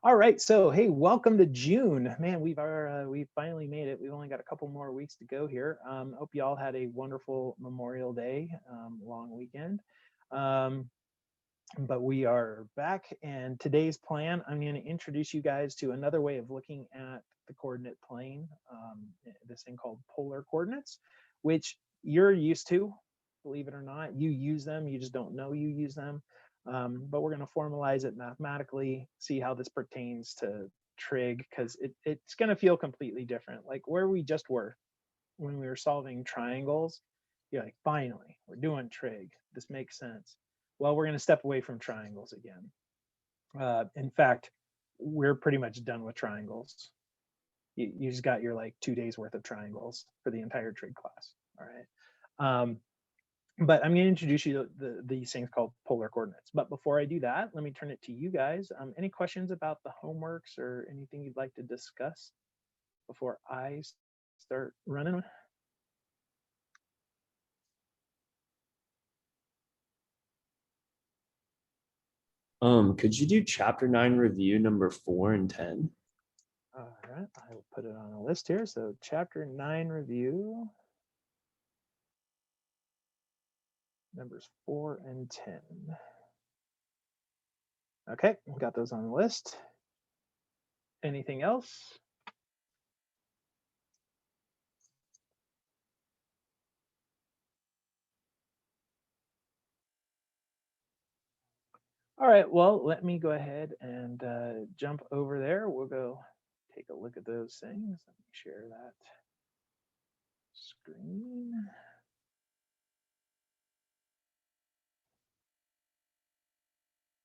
All right, so hey, welcome to June. Man, we finally made it. We've only got a couple more weeks to go here. Hope you all had a wonderful Memorial Day, long weekend. Um, but we are back, and today's plan, I'm going to introduce you guys to another way of looking at the coordinate plane. This thing called polar coordinates, which you're used to, believe it or not. You use them, you just don't know you use them. But we're going to formalize it mathematically, see how this pertains to trig, because it's going to feel completely different. Like where we just were when we were solving triangles, you're like, finally, we're doing trig. This makes sense. Well, we're going to step away from triangles again. In fact, we're pretty much done with triangles. You just got your like 2 days worth of triangles for the entire trig class. All right. But I'm going to introduce you to these things called polar coordinates. But before I do that, let me turn it to you guys. Any questions about the homeworks or anything you'd like to discuss before I start running? Could you do chapter 9 review number 4 and 10? All right, I will put it on a list here. So chapter 9 review, numbers 4 and 10. Okay, got those on the list. Anything else? All right, well, let me go ahead and jump over there. We'll go take a look at those things. Let me share that screen.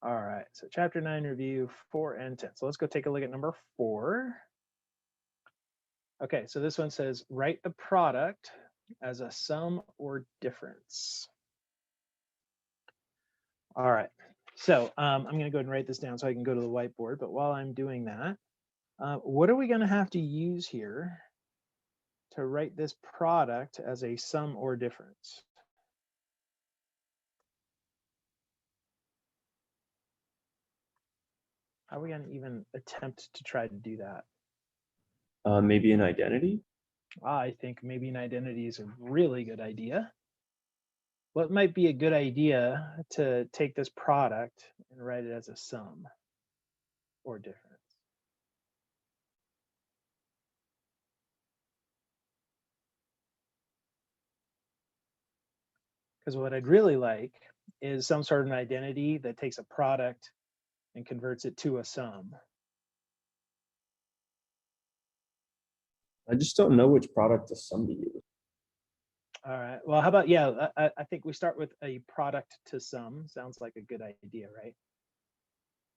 All right, so chapter 9 review 4 and 10. So let's go take a look at number 4. Okay, so this one says write the product as a sum or difference. All right, so I'm going to go ahead and write this down so I can go to the whiteboard. But while I'm doing that, what are we going to have to use here to write this product as a sum or difference? How are we going to even attempt to try to do that? Maybe an identity? I think maybe an identity is a really good idea. What might be a good idea to take this product and write it as a sum or difference? Because what I'd really like is some sort of an identity that takes a product and converts it to a sum. I just don't know which product to sum to use. All right. Well, how about, yeah, I think we start with a product to sum. Sounds like a good idea, right?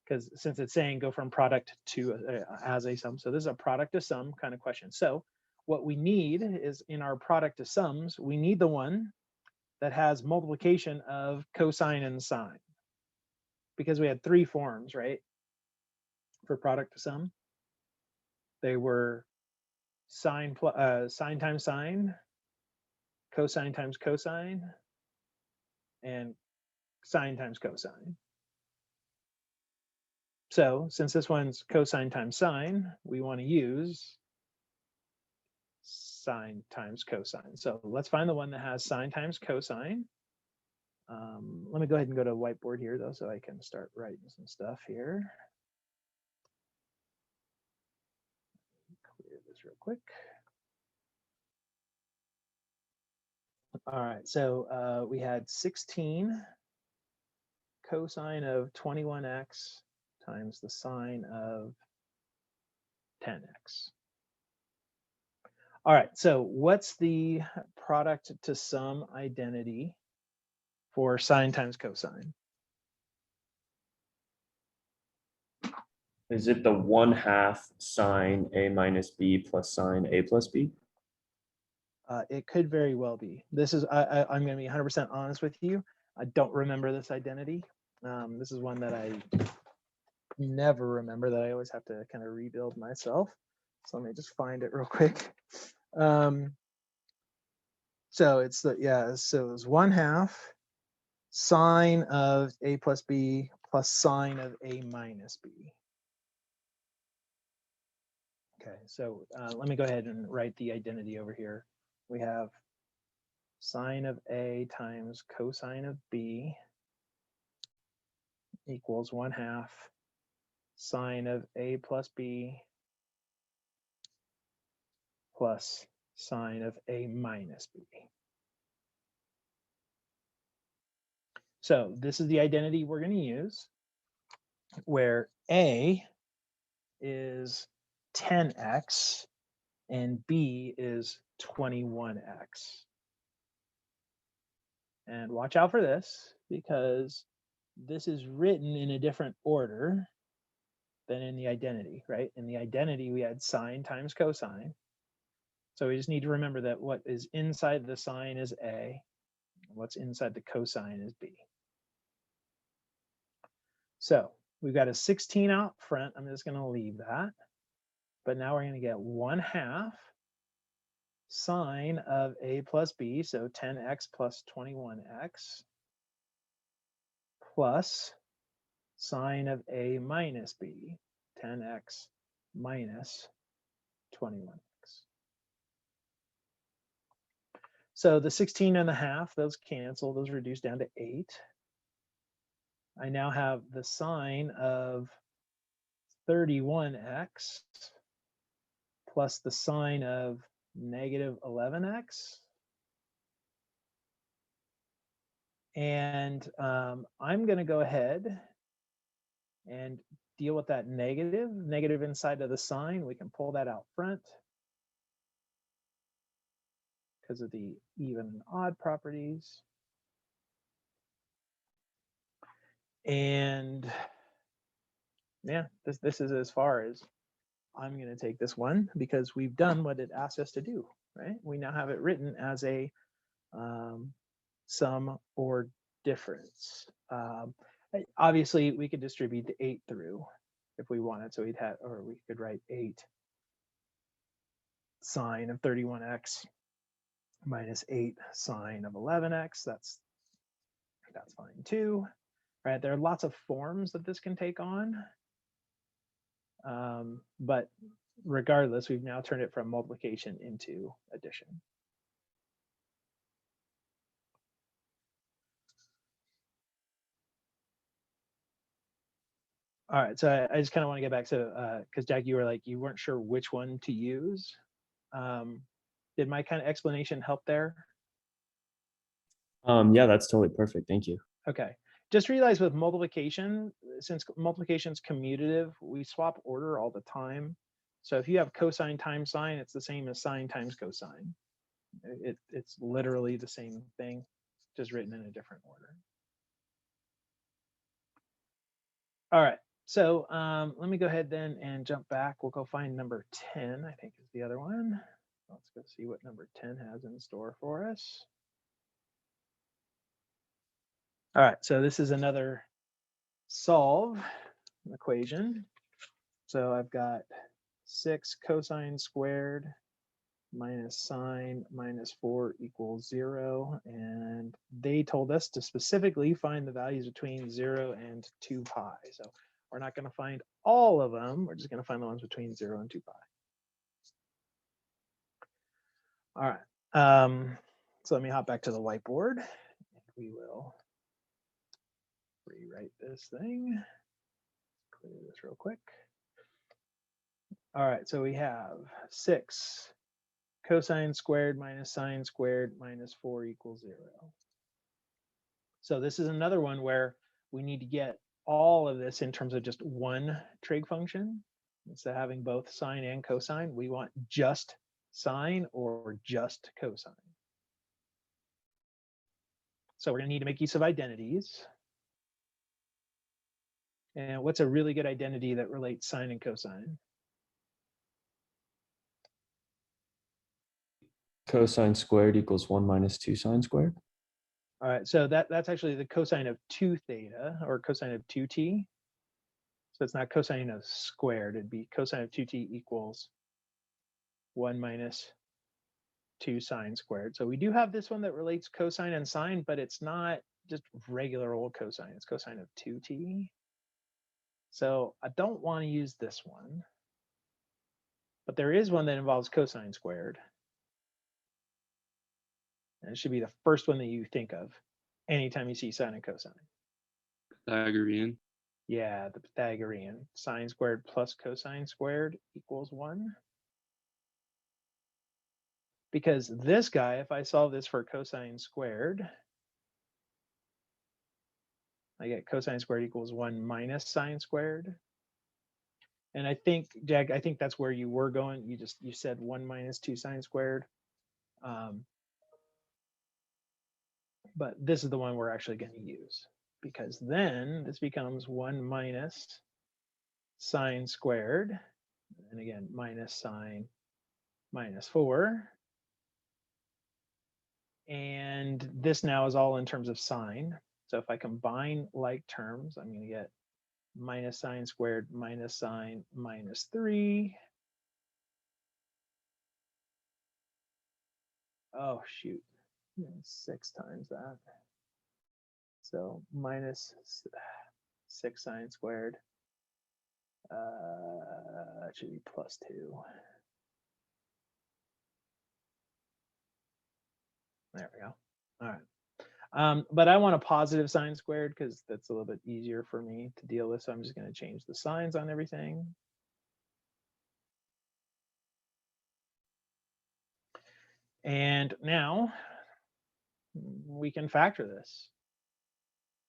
Because since it's saying go from product to as a sum. So this is a product to sum kind of question. So what we need is in our product to sums, we need the one that has multiplication of cosine and sine. Because we had 3 forms, right? For product to sum. They were sine times sine, cosine times cosine, and sine times cosine. So since this one's cosine times sine, we want to use sine times cosine. So let's find the one that has sine times cosine. Let me go ahead and go to whiteboard here though, so I can start writing some stuff here. Clear this real quick. All right, so we had 16 cosine of 21x times the sine of 10x. All right, so what's the product to sum identity for sine times cosine? Is it the 1/2 sine a minus b plus sine a plus b? It could very well be. This is, I'm going to be 100% honest with you. I don't remember this identity. This is one that I never remember, that I always have to kind of rebuild myself. So let me just find it real quick. So it's the, yeah, so it's 1/2 sine of a plus b plus sine of a minus b. Okay, so let me go ahead and write the identity over here. We have sine of A times cosine of B equals 1/2 sine of A plus B plus sine of A minus B. So this is the identity we're going to use, where A is 10x and B is 21x. And watch out for this, because this is written in a different order than in the identity, right? In the identity, we had sine times cosine. So we just need to remember that what is inside the sine is A, and what's inside the cosine is B. So we've got a 16 out front. I'm just going to leave that. But now we're going to get 1/2 sine of A plus B, so 10x plus 21x, plus sine of A minus B, 10x minus 21x. So the 16.5, those cancel, those reduce down to 8. I now have the sine of 31x plus the sine of negative 11x. And I'm going to go ahead and deal with that negative inside of the sine. We can pull that out front because of the even and odd properties. And yeah, this is as far as I'm going to take this one, because we've done what it asked us to do, right? We now have it written as a sum or difference. Obviously, we could distribute the 8 through if we wanted. So we'd have, or we could write 8 sine of 31x minus 8 sine of 11x. That's fine too, right? There are lots of forms that this can take on. But regardless, we've now turned it from multiplication into addition. All right, so I just kind of want to get back to, because Jack, you were like, you weren't sure which one to use. Did my kind of explanation help there? Yeah, that's totally perfect. Thank you. Okay, just realize with multiplication, since multiplication is commutative, we swap order all the time. So if you have cosine times sine, it's the same as sine times cosine. It's literally the same thing, just written in a different order. All right, so let me go ahead then and jump back. We'll go find number 10, I think is the other one. Let's go see what number 10 has in store for us. All right, so this is another solve equation. So I've got 6 cosine squared minus sine minus 4 equals 0. And they told us to specifically find the values between 0 and 2 pi. So we're not going to find all of them. We're just going to find the ones between 0 and 2 pi. All right. So let me hop back to the whiteboard. And we will rewrite this thing. Clear this real quick. All right, so we have 6 cosine squared minus sine squared minus 4 equals 0. So this is another one where we need to get all of this in terms of just one trig function. Instead of having both sine and cosine, we want just sine or just cosine. So we're going to need to make use of identities. And what's a really good identity that relates sine and cosine? Cosine squared equals 1 minus 2 sine squared. All right, so that's actually the cosine of 2 theta, or cosine of 2t. So it's not cosine of squared. It'd be cosine of 2t equals 1 minus 2 sine squared. So we do have this one that relates cosine and sine, but it's not just regular old cosine. It's cosine of 2t. So I don't want to use this one. But there is one that involves cosine squared. And it should be the first one that you think of anytime you see sine and cosine. Pythagorean. Yeah, the Pythagorean. Sine squared plus cosine squared equals 1. Because this guy, if I solve this for cosine squared, I get cosine squared equals 1 minus sine squared. And I think, Jack, I think that's where you were going. You said 1 minus 2 sine squared. But this is the one we're actually going to use, because then this becomes 1 minus sine squared. And again, minus sine minus 4. And this now is all in terms of sine. So if I combine like terms, I'm going to get minus sine squared minus sine minus 3. Oh, shoot. 6 times that. So minus 6 sine squared. It should be plus 2. There we go. All right. But I want a positive sine squared because that's a little bit easier for me to deal with. So I'm just going to change the signs on everything. And now we can factor this.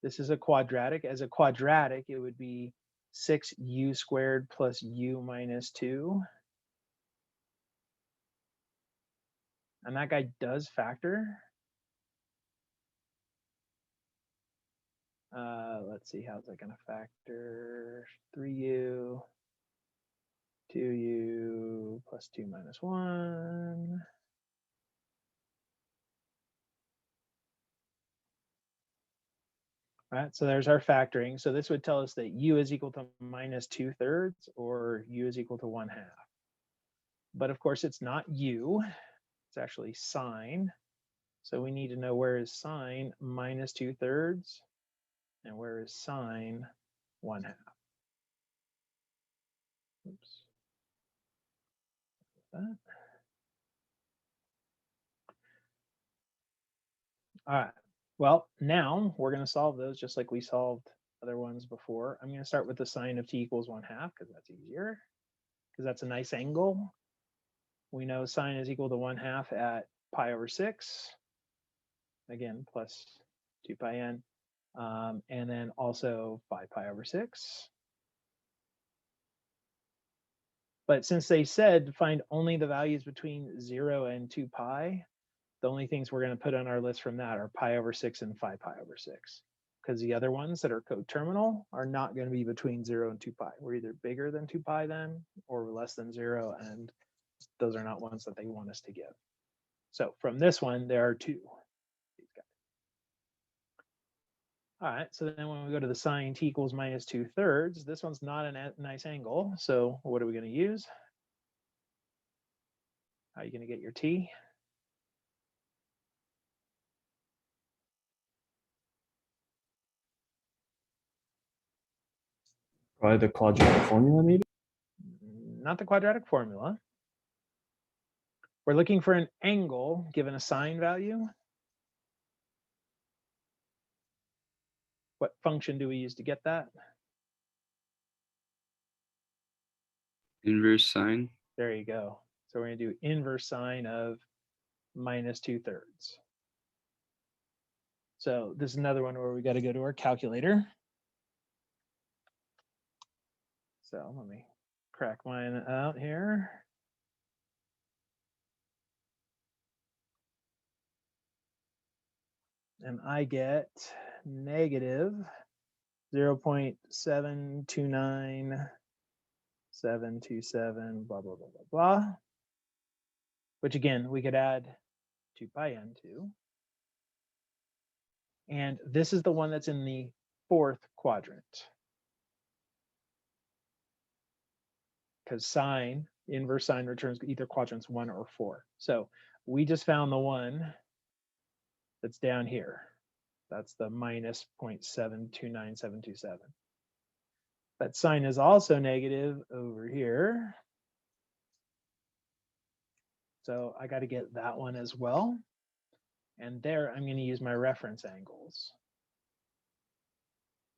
This is a quadratic. As a quadratic, it would be 6u squared plus u minus 2. And that guy does factor. Let's see, how's that going to factor? 3u, 2u plus 2 minus 1. All right, so there's our factoring. So this would tell us that u is equal to minus 2/3 or u is equal to 1/2. But of course, it's not u, it's actually sine. So we need to know where is sine minus 2/3 and where is sine 1/2. Oops. That. All right. Well, now we're going to solve those just like we solved other ones before. I'm going to start with the sine of t equals 1/2 because that's easier, because that's a nice angle. We know sine is equal to 1/2 at pi over 6. Again, plus 2 pi n. And then also 5 pi over 6. But since they said find only the values between 0 and 2 pi, the only things we're going to put on our list from that are pi over 6 and 5 pi over 6. Because the other ones that are coterminal are not going to be between 0 and 2 pi. We're either bigger than 2 pi then, or less than 0, and those are not ones that they want us to give. So from this one, there are 2. All right, so then when we go to the sine t equals minus 2/3, this one's not a nice angle. So what are we going to use? How are you going to get your t? Probably the quadratic formula, maybe? Not the quadratic formula. We're looking for an angle given a sine value. What function do we use to get that? Inverse sine. There you go. So we're going to do inverse sine of minus 2/3. So this is another one where we got to go to our calculator. So let me crack mine out here. And I get negative 0.729727, blah, blah, blah, blah, blah. Which again, we could add 2 pi n to. And this is the one that's in the 4th quadrant. Because sine, inverse sine returns either quadrants 1 or 4. So we just found the one that's down here. That's the minus 0.729727. But sine is also negative over here. So I got to get that one as well. And there I'm going to use my reference angles,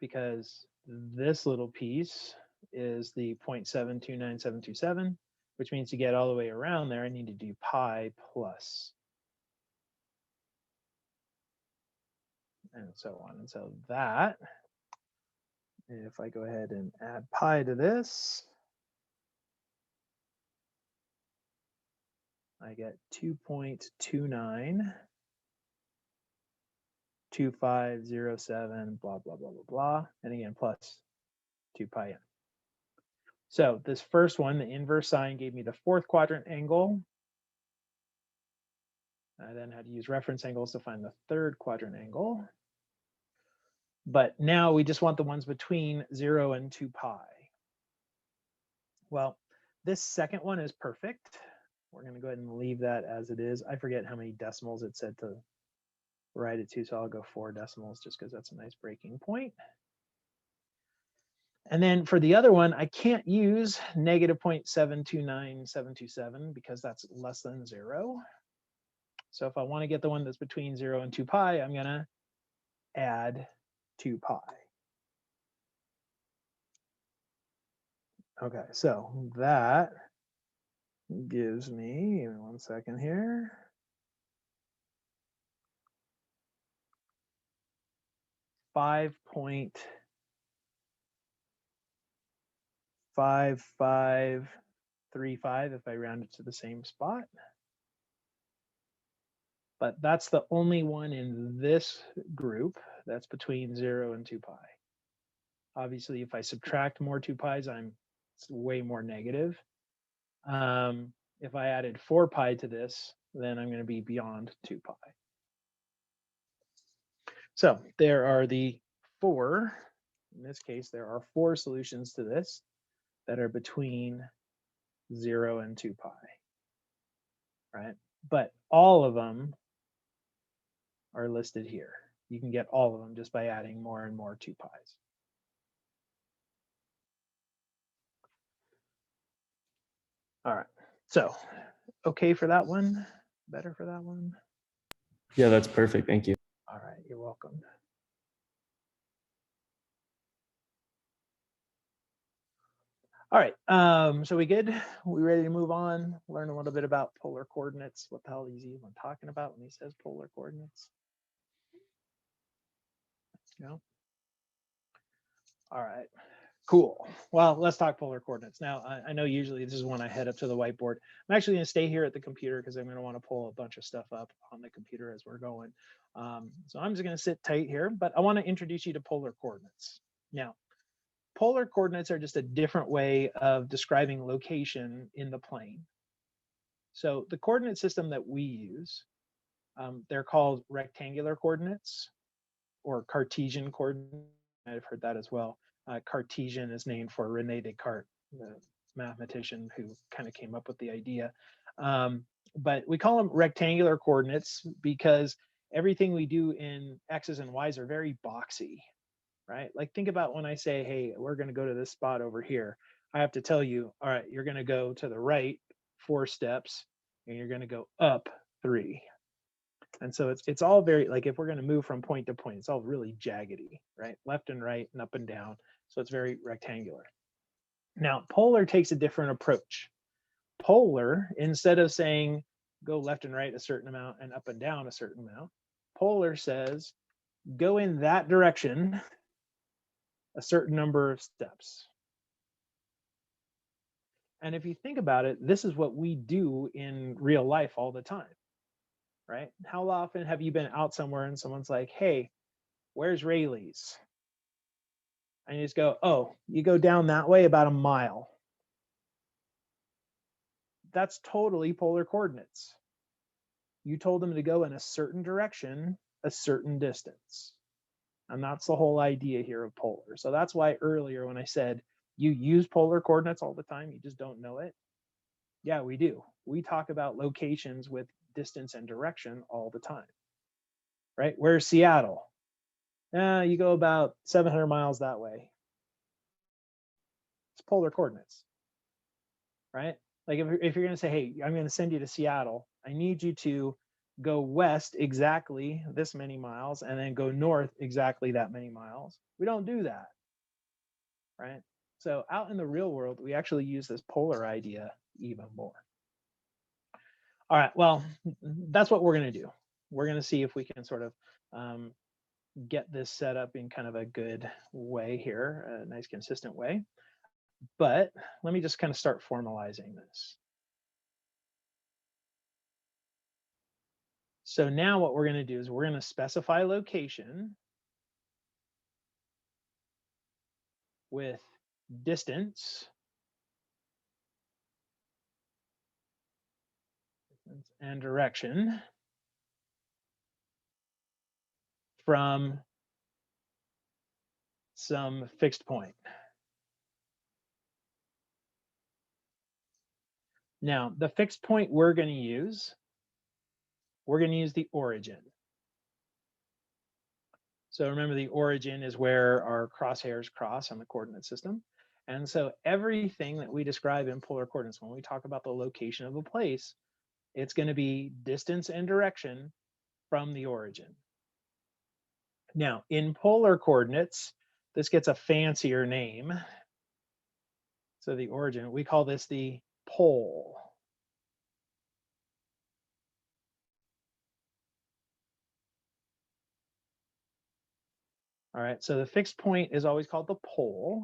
because this little piece is the 0.729727, which means to get all the way around there, I need to do pi plus. And so on. And so that, if I go ahead and add pi to this, I get 2.292507, blah, blah, blah, blah, blah. And again, plus 2 pi n. So this first one, the inverse sine, gave me the fourth quadrant angle. I then had to use reference angles to find the third quadrant angle. But now we just want the ones between 0 and 2 pi. Well, this second one is perfect. We're going to go ahead and leave that as it is. I forget how many decimals it said to write it to, so I'll go 4 decimals just because that's a nice breaking point. And then for the other one, I can't use negative 0.729727 because that's less than 0. So if I want to get the one that's between 0 and 2 pi, I'm going to add 2 pi. Okay, so that gives me, give me 1 second here. .5535 if I round it to the same spot. But that's the only one in this group that's between 0 and 2 pi. Obviously, if I subtract more 2 pi's, it's way more negative. If I added 4 pi to this, then I'm going to be beyond 2 pi. So there are the 4, in this case, there are 4 solutions to this that are between 0 and 2 pi, right? But all of them are listed here. You can get all of them just by adding more and more 2 pi's. All right, so okay for that one? Better for that one? Yeah, that's perfect. Thank you. All right, you're welcome. All right, so we good? We ready to move on? Learn a little bit about polar coordinates. What the hell is he even talking about when he says polar coordinates? No? All right, cool. Well, let's talk polar coordinates. Now, I know usually this is when I head up to the whiteboard. I'm actually gonna stay here at the computer because I'm gonna wanna pull a bunch of stuff up on the computer as we're going. So I'm just gonna sit tight here, but I wanna introduce you to polar coordinates. Now, polar coordinates are just a different way of describing location in the plane. So the coordinate system that we use, they're called rectangular coordinates or Cartesian coordinates. I've heard that as well. Cartesian is named for René Descartes, the mathematician who kind of came up with the idea. But we call them rectangular coordinates because everything we do in X's and Y's are very boxy, right? Like think about when I say, hey, we're going to go to this spot over here. I have to tell you, all right, you're going to go to the right 4 steps and you're going to go up 3. And so it's all very, like if we're going to move from point to point, it's all really jaggedy, right? Left and right and up and down. So it's very rectangular. Now, polar takes a different approach. Polar, instead of saying go left and right a certain amount and up and down a certain amount, polar says go in that direction a certain number of steps. And if you think about it, this is what we do in real life all the time, right? How often have you been out somewhere and someone's like, hey, where's Rayleigh's? And you just go, oh, you go down that way about a mile. That's totally polar coordinates. You told them to go in a certain direction, a certain distance. And that's the whole idea here of polar. So that's why earlier when I said you use polar coordinates all the time, you just don't know it. Yeah, we do. We talk about locations with distance and direction all the time, right? Where's Seattle? You go about 700 miles that way. It's polar coordinates, right? Like if you're going to say, hey, I'm going to send you to Seattle, I need you to go west exactly this many miles and then go north exactly that many miles. We don't do that, right? So out in the real world, we actually use this polar idea even more. All right, well, that's what we're going to do. We're going to see if we can sort of get this set up in kind of a good way here, a nice consistent way. But let me just kind of start formalizing this. So now what we're going to do is we're going to specify location with distance and direction from some fixed point. Now, the fixed point we're going to use the origin. So remember, the origin is where our crosshairs cross on the coordinate system. And so everything that we describe in polar coordinates, when we talk about the location of a place, it's going to be distance and direction from the origin. Now, in polar coordinates, this gets a fancier name. So the origin, we call this the pole. All right, so the fixed point is always called the pole,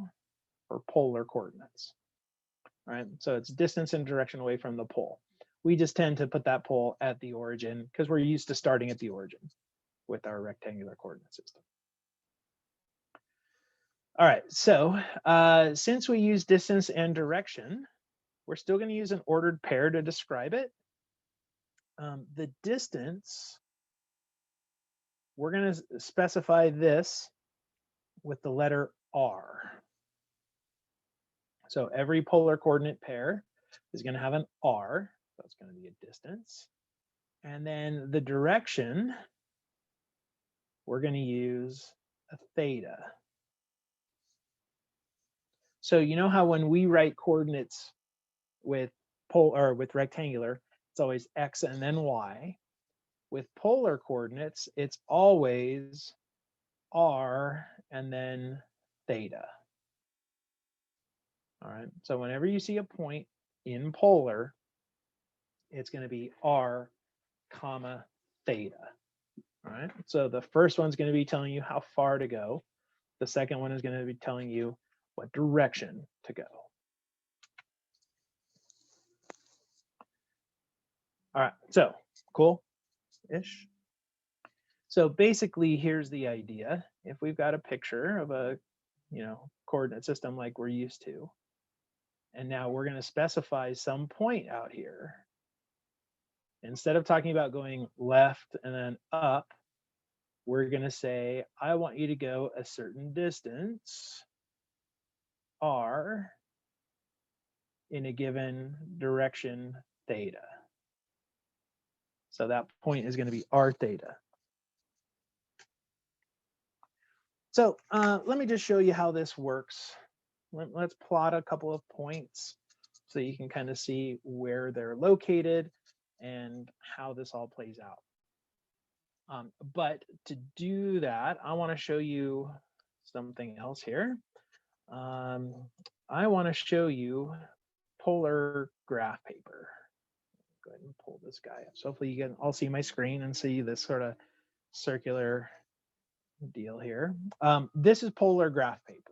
or polar coordinates. All right, so it's distance and direction away from the pole. We just tend to put that pole at the origin because we're used to starting at the origin with our rectangular coordinate system. All right, so since we use distance and direction, we're still going to use an ordered pair to describe it. The distance, we're going to specify this with the letter R. So every polar coordinate pair is going to have an R. That's going to be a distance. And then the direction, we're going to use a theta. So you know how when we write coordinates with with rectangular, it's always X and then Y. With polar coordinates, it's always R and then theta. All right, so whenever you see a point in polar, it's going to be R comma theta. All right, so the first one's going to be telling you how far to go. The second one is going to be telling you what direction to go. All right, so cool-ish. So basically, here's the idea. If we've got a picture of a, coordinate system like we're used to, and now we're going to specify some point out here. Instead of talking about going left and then up, we're going to say, I want you to go a certain distance, R, in a given direction, theta. So that point is going to be R theta. So let me just show you how this works. Let's plot a couple of points so you can kind of see where they're located and how this all plays out. But to do that, I want to show you something else here. I want to show you polar graph paper. Go ahead and pull this guy up. So hopefully you can all see my screen and see this sort of circular deal here. This is polar graph paper.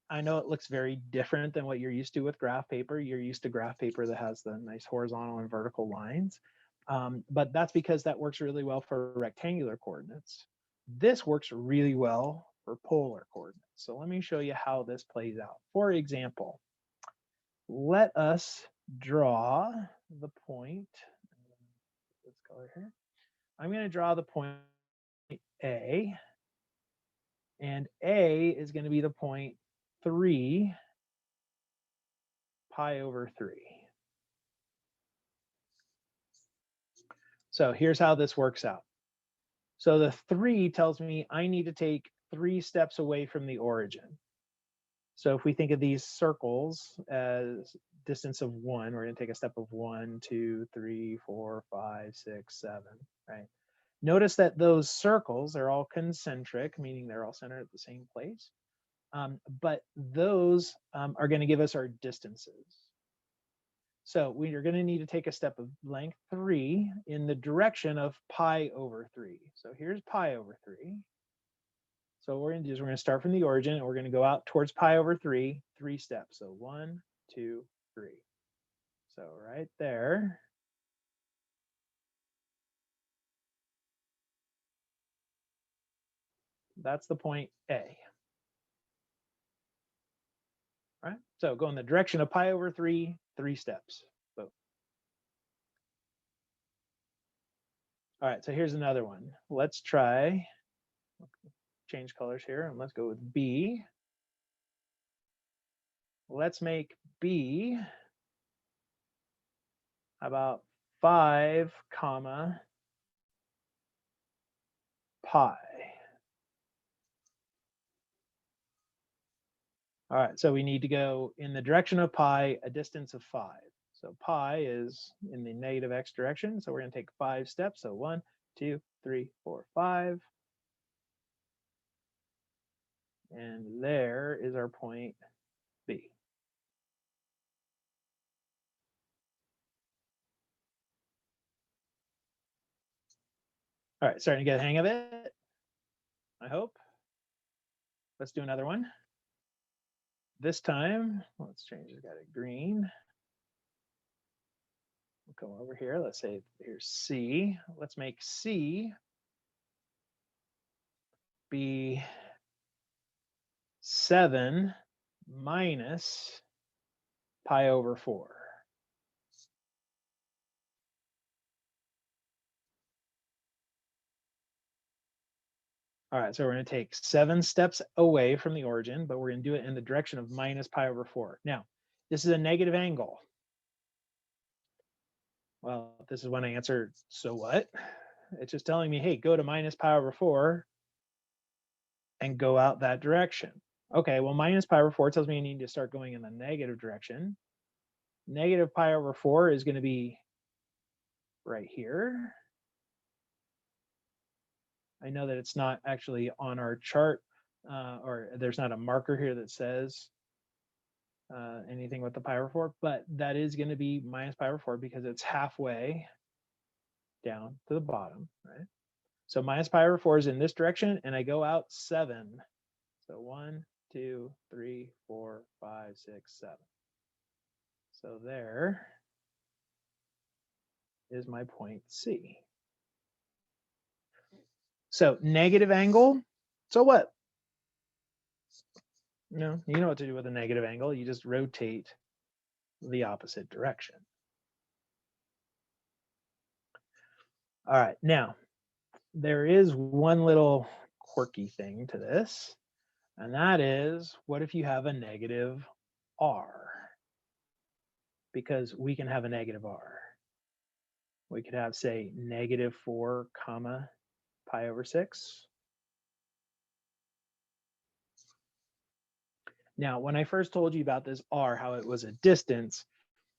I know it looks very different than what you're used to with graph paper. You're used to graph paper that has the nice horizontal and vertical lines. But that's because that works really well for rectangular coordinates. This works really well for polar coordinates. So let me show you how this plays out. For example, let us draw the point. This color here. I'm going to draw the point A, and A is going to be the point 3 pi over 3. So here's how this works out. So the 3 tells me I need to take 3 steps away from the origin. So if we think of these circles as distance of 1. We're going to take a step of 1, 2, 3, 4, 5, 6, 7, right? Notice that those circles are all concentric, meaning they're all centered at the same place. But those are going to give us our distances. So we are going to need to take a step of length 3 in the direction of pi over 3. So here's pi over 3. So what we're going to do is we're going to start from the origin and we're going to go out towards pi over 3, 3 steps. So 1, 2, 3. So right there. That's the point A. Right? So go in the direction of pi over 3, 3 steps. Boom. All right, so here's another one. Let's try, change colors here, and let's go with B. Let's make B about 5 comma pi. All right, so we need to go in the direction of pi, a distance of 5. So pi is in the negative x direction, so we're going to take 5 steps. So 1, 2, 3, 4, 5. And there is our point B. All right, starting to get a hang of it, I hope. Let's do another one. This time, let's change it, got it green. We'll go over here, let's say here's C. Let's make C be 7 minus pi over 4. All right, so we're going to take 7 steps away from the origin, but we're going to do it in the direction of minus pi over 4. Now, this is a negative angle. Well, this is when I answered, so what? It's just telling me, hey, go to minus pi over 4 and go out that direction. Okay, well, minus pi over 4 tells me I need to start going in the negative direction. Negative pi over 4 is going to be right here. I know that it's not actually on our chart, or there's not a marker here that says anything with the pi over 4, but that is going to be minus pi over 4 because it's halfway down to the bottom, right? So minus pi over 4 is in this direction, and I go out 7. So 1, 2, 3, 4, 5, 6, 7. So there is my point C. So negative angle, so what? No, you know what to do with a negative angle. You just rotate the opposite direction. All right, now there is one little quirky thing to this, and that is, what if you have a negative r? Because we can have a negative r. We could have, say, negative 4 comma pi over 6. Now, when I first told you about this r, how it was a distance,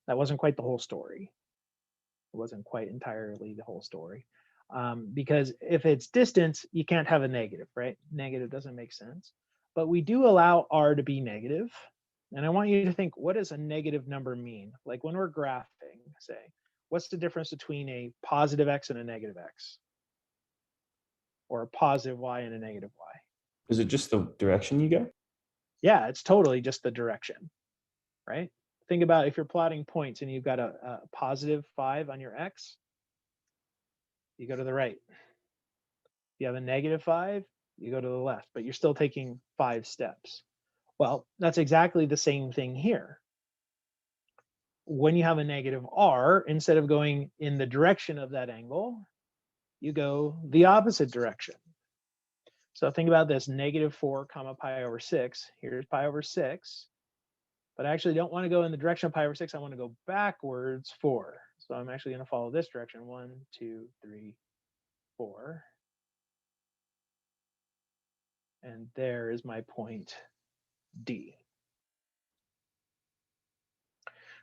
that wasn't quite the whole story. It wasn't quite entirely the whole story. Because if it's distance, you can't have a negative, right? Negative doesn't make sense. But we do allow r to be negative. And I want you to think, what does a negative number mean? Like when we're graphing, say, what's the difference between a positive x and a negative x? Or a positive y and a negative y? Is it just the direction you go? Yeah, it's totally just the direction, right? Think about if you're plotting points and you've got a positive 5 on your x, you go to the right. If you have a negative 5, you go to the left, but you're still taking 5 steps. Well, that's exactly the same thing here. When you have a negative r, instead of going in the direction of that angle, you go the opposite direction. So think about this, negative 4 comma pi over 6. Here's pi over 6. But I actually don't want to go in the direction of pi over 6. I want to go backwards 4. So I'm actually going to follow this direction. 1, 2, 3, 4. And there is my point D.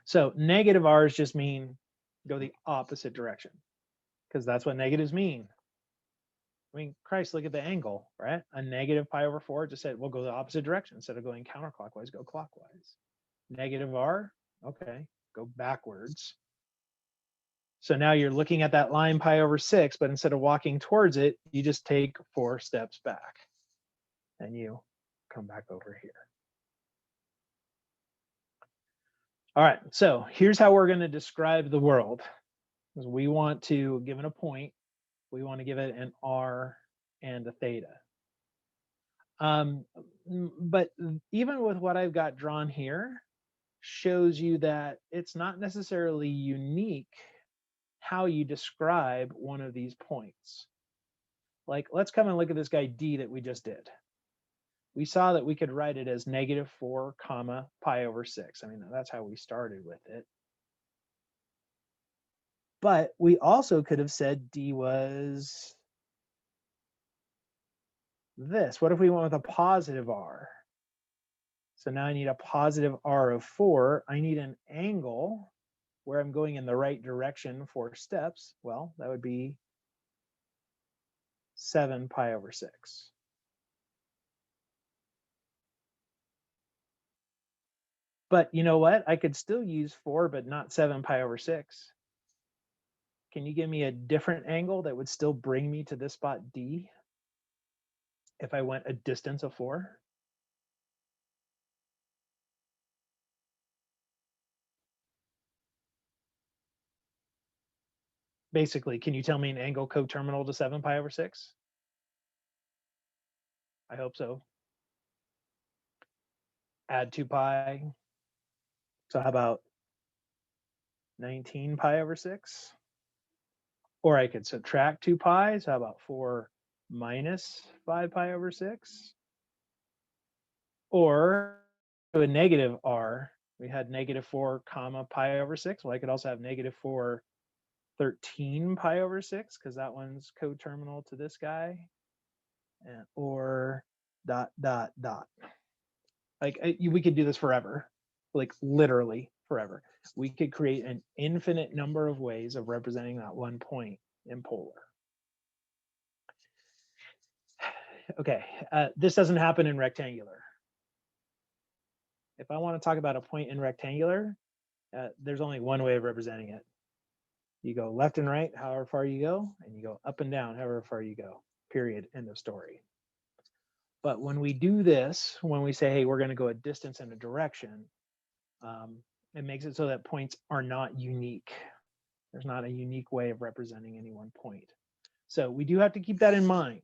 So negative r's just mean go the opposite direction, because that's what negatives mean. I mean, Christ, look at the angle, right? A negative pi over 4 just said, we'll go the opposite direction. Instead of going counterclockwise, go clockwise. Negative r, okay, go backwards. So now you're looking at that line pi over 6, but instead of walking towards it, you just take 4 steps back and you come back over here. All right, so here's how we're going to describe the world. We want to, given a point, we want to give it an r and a theta. But even with what I've got drawn here, shows you that it's not necessarily unique how you describe one of these points. Like, let's come and look at this guy D that we just did. We saw that we could write it as negative 4 comma pi over 6. I mean, that's how we started with it. But we also could have said D was this. What if we went with a positive r? So now I need a positive r of 4. I need an angle where I'm going in the right direction 4 steps. Well, that would be 7 pi over 6. But you know what? I could still use 4, but not 7 pi over 6. Can you give me a different angle that would still bring me to this spot D if I went a distance of 4? Basically, can you tell me an angle coterminal to 7 pi over 6? I hope so. Add 2 pi. So how about 19 pi over 6? Or I could subtract 2 pi. So how about 4 minus 5 pi over 6? Or to a negative r, we had negative 4 comma pi over 6. Well, I could also have negative 4 13 pi over 6, because that one's coterminal to this guy. And, or dot, dot, dot. Like, we could do this forever, like literally forever. We could create an infinite number of ways of representing that one point in polar. Okay, this doesn't happen in rectangular. If I want to talk about a point in rectangular, there's only one way of representing it. You go left and right, however far you go, and you go up and down, however far you go, period, end of story. But when we do this, when we say, hey, we're going to go a distance and a direction, it makes it so that points are not unique. There's not a unique way of representing any one point. So we do have to keep that in mind,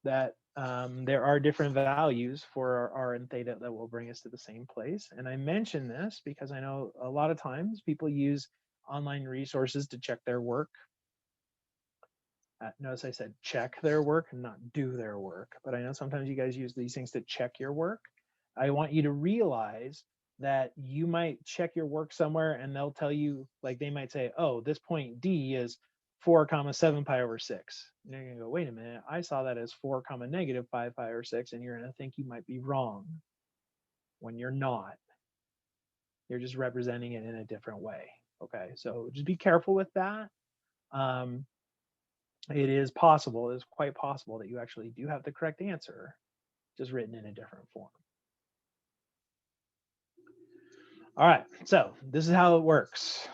that there are different values for our r and theta that will bring us to the same place. And I mention this because I know a lot of times people use online resources to check their work. Notice I said check their work and not do their work, but I know sometimes you guys use these things to check your work. I want you to realize that you might check your work somewhere and they'll tell you, like they might say, oh, this point D is 4 comma 7 pi over 6. And you're gonna go, wait a minute, I saw that as 4 comma negative 5 pi over 6, and you're gonna think you might be wrong when you're not. You're just representing it in a different way. Okay, so just be careful with that. It is possible, it is quite possible that you actually do have the correct answer, just written in a different form. All right, so this is how it works.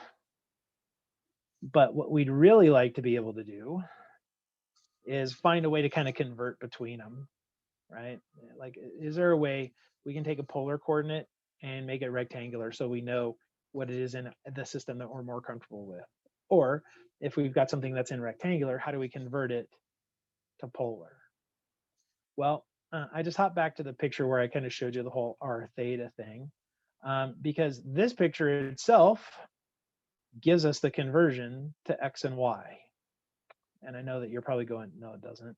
But what we'd really like to be able to do is find a way to kind of convert between them, right? Like, is there a way we can take a polar coordinate and make it rectangular so we know what it is in the system that we're more comfortable with? Or if we've got something that's in rectangular, how do we convert it to polar? Well, I just hopped back to the picture where I kind of showed you the whole r theta thing, because this picture itself gives us the conversion to x and y. And I know that you're probably going, no, it doesn't.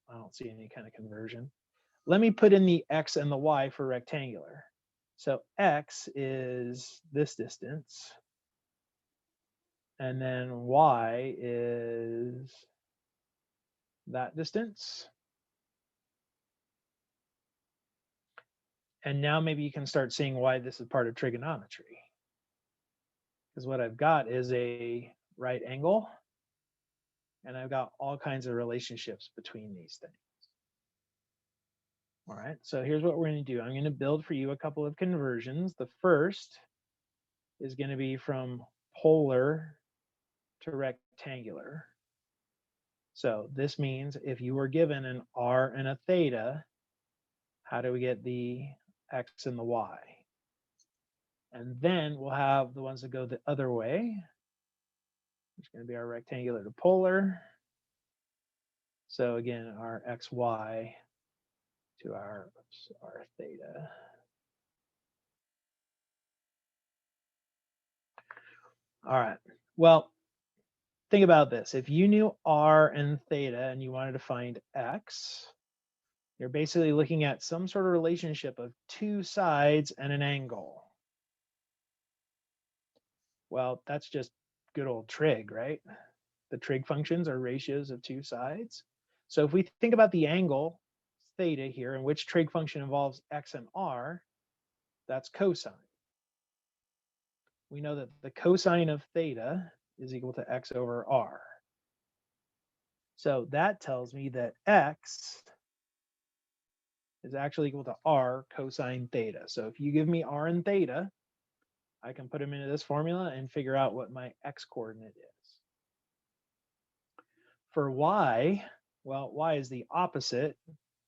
I don't see any kind of conversion. Let me put in the x and the y for rectangular. So x is this distance, and then y is that distance. And now maybe you can start seeing why this is part of trigonometry. Because what I've got is a right angle, and I've got all kinds of relationships between these things. All right, so here's what we're going to do. I'm going to build for you a couple of conversions. The first is going to be from polar to rectangular. So this means if you were given an r and a theta, how do we get the x and the y? And then we'll have the ones that go the other way. It's going to be our rectangular to polar. So again, our xy to our theta. All right. Well, think about this. If you knew r and theta and you wanted to find x, you're basically looking at some sort of relationship of two sides and an angle. Well, that's just good old trig, right? The trig functions are ratios of two sides. So if we think about the angle theta here, in which trig function involves x and r, that's cosine. We know that the cosine of theta is equal to x over r. So that tells me that x is actually equal to r cosine theta. So if you give me r and theta, I can put them into this formula and figure out what my x coordinate is. For y, well, y is the opposite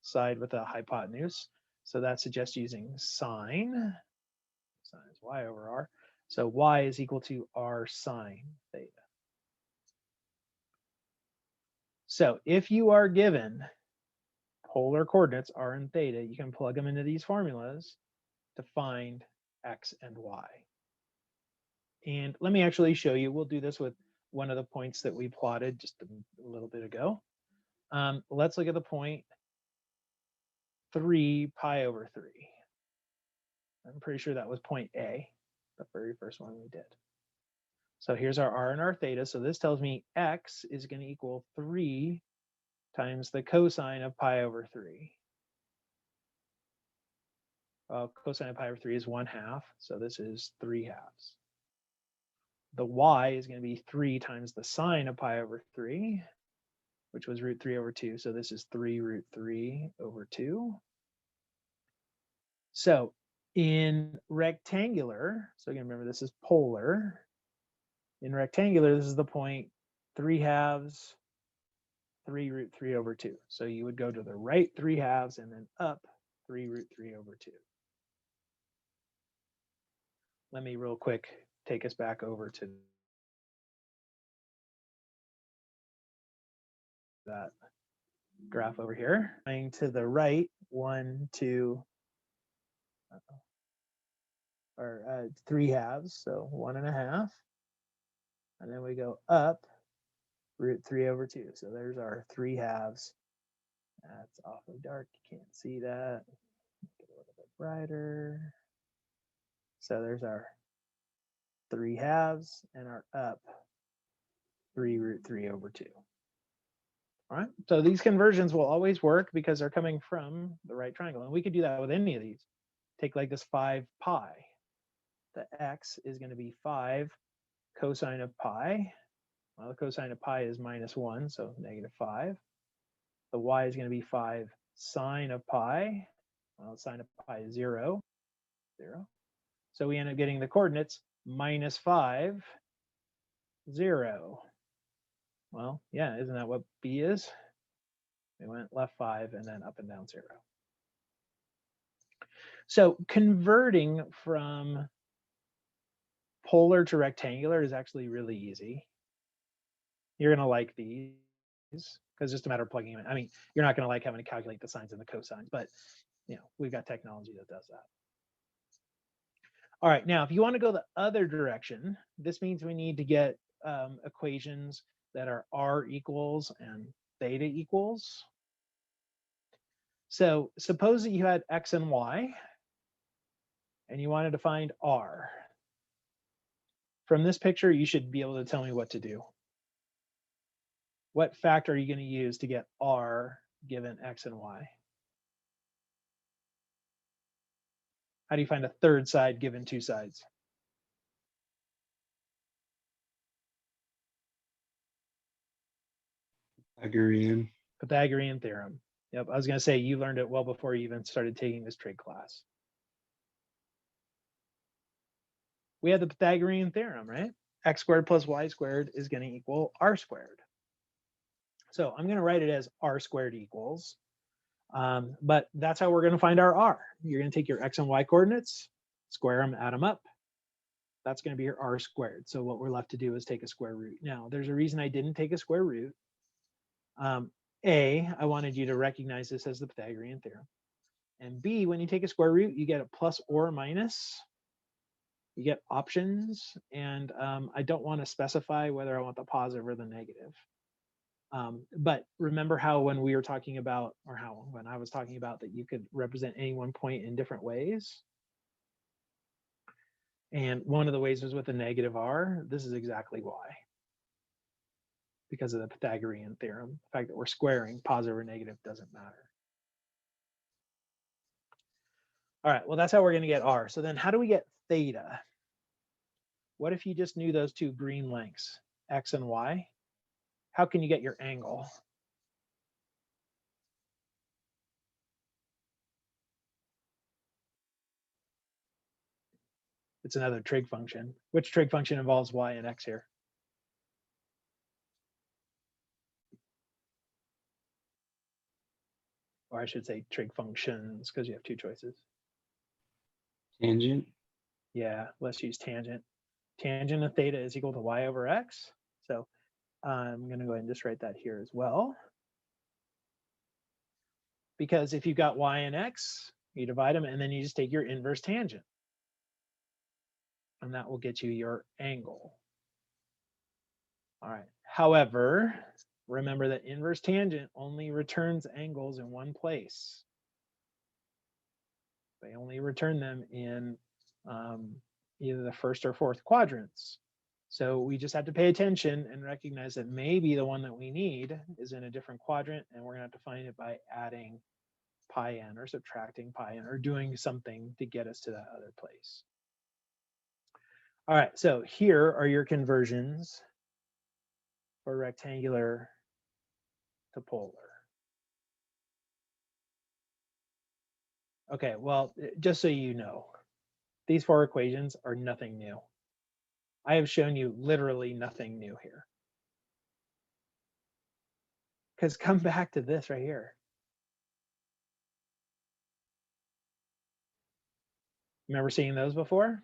side with a hypotenuse. So that suggests using sine. Sine is y over r. So y is equal to r sine theta. So if you are given polar coordinates r and theta, you can plug them into these formulas to find x and y. And let me actually show you. We'll do this with one of the points that we plotted just a little bit ago. Let's look at the point 3 pi over 3. I'm pretty sure that was point A, the very first one we did. So here's our r and our theta. So this tells me x is going to equal 3 times the cosine of pi over 3. Well, cosine of pi over 3 is 1/2, so this is 3/2. The y is going to be 3 times the sine of pi over 3, which was root 3 over 2. So this is 3 root 3 over 2. So in rectangular, so again, remember this is polar. In rectangular, this is the point 3/2, 3 root 3 over 2. So you would go to the right 3/2 and then up 3 root 3 over 2. Let me real quick take us back over to that graph over here. Going to the right, 1, 2, or 3/2, so 1.5. And then we go up root 3 over 2. So there's our 3/2. That's awfully dark. You can't see that. Get a little bit brighter. So there's our 3/2 and our up 3 root 3 over 2. All right. So these conversions will always work because they're coming from the right triangle. And we could do that with any of these. Take like this 5 pi. The x is going to be 5 cosine of pi. Well, the cosine of pi is -1, so -5. The y is going to be 5 sine of pi. Well, sine of pi is 0, 0. So we end up getting the coordinates -5, 0. Well, yeah, isn't that what b is? We went left 5 and then up and down 0. So converting from polar to rectangular is actually really easy. You're going to like these because it's just a matter of plugging them in. I mean, you're not going to like having to calculate the sines and the cosines, but we've got technology that does that. All right, now if you want to go the other direction, this means we need to get equations that are r equals and theta equals. So suppose that you had x and y, and you wanted to find r. From this picture, you should be able to tell me what to do. What factor are you going to use to get r given x and y? How do you find a third side given two sides? Pythagorean. Pythagorean theorem. Yep, I was going to say you learned it well before you even started taking this trig class. We have the Pythagorean theorem, right? X squared plus y squared is going to equal r squared. So I'm going to write it as r squared equals, but that's how we're going to find our r. You're going to take your x and y coordinates, square them, add them up. That's going to be your r squared. So what we're left to do is take a square root. Now, there's a reason I didn't take a square root. A, I wanted you to recognize this as the Pythagorean theorem. And B, when you take a square root, you get a plus or a minus. You get options. And I don't want to specify whether I want the positive or the negative. But remember how when we were talking about, or how when I was talking about that you could represent any one point in different ways. And one of the ways was with a negative r. This is exactly why. Because of the Pythagorean theorem. The fact that we're squaring, positive or negative doesn't matter. All right, well, that's how we're going to get r. So then how do we get theta? What if you just knew those two green lengths, x and y? How can you get your angle? It's another trig function. Which trig function involves y and x here? Or I should say trig functions, because you have two choices. Tangent. Yeah, let's use tangent. Tangent of theta is equal to y over x. So I'm going to go ahead and just write that here as well. Because if you've got y and x, you divide them, and then you just take your inverse tangent. And that will get you your angle. All right. However, remember that inverse tangent only returns angles in one place. They only return them in either the first or fourth quadrants. So we just have to pay attention and recognize that maybe the one that we need is in a different quadrant, and we're going to have to find it by adding pi n or subtracting pi n or doing something to get us to that other place. All right, so here are your conversions for rectangular to polar. Okay, well, just so you know, these four equations are nothing new. I have shown you literally nothing new here. Because come back to this right here. Remember seeing those before?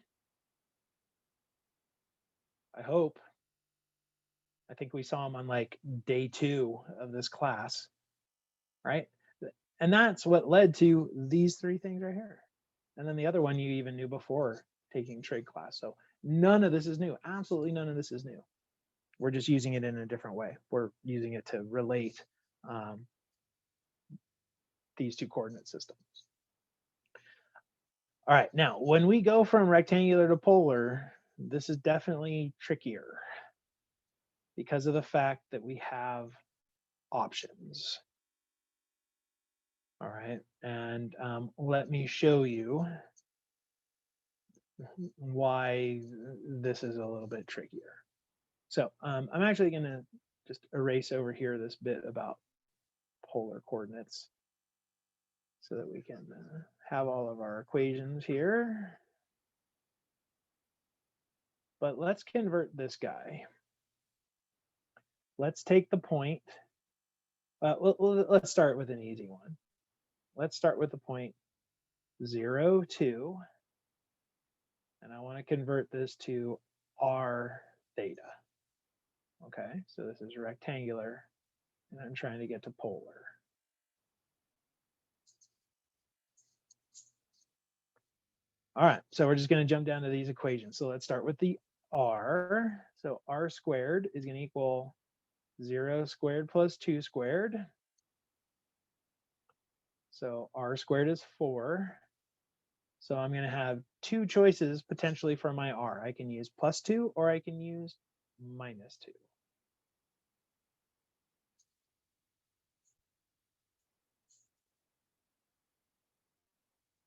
I hope. I think we saw them on like day 2 of this class, right? And that's what led to these three things right here. And then the other one you even knew before taking trig class. So none of this is new. Absolutely none of this is new. We're just using it in a different way. We're using it to relate these two coordinate systems. All right, now when we go from rectangular to polar, this is definitely trickier because of the fact that we have options. All right, and let me show you why this is a little bit trickier. So I'm actually going to just erase over here this bit about polar coordinates so that we can have all of our equations here. But let's convert this guy. Let's take the point. Let's start with an easy one. Let's start with the point 0, 2. And I want to convert this to r theta. Okay, so this is rectangular, and I'm trying to get to polar. All right, so we're just going to jump down to these equations. So let's start with the r. So r squared is going to equal 0 squared plus 2 squared. So r squared is 4. So I'm going to have two choices potentially for my r. I can use plus 2 or I can use minus 2.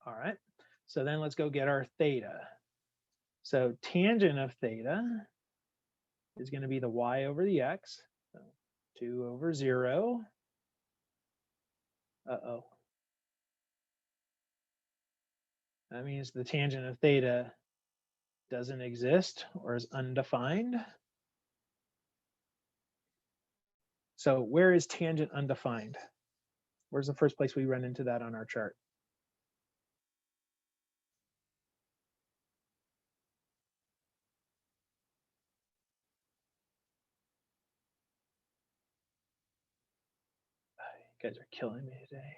All right, so then let's go get our theta. So tangent of theta is going to be the y over the x. So 2 over 0. Uh-oh. That means the tangent of theta doesn't exist or is undefined. So where is tangent undefined? Where's the first place we run into that on our chart? You guys are killing me today.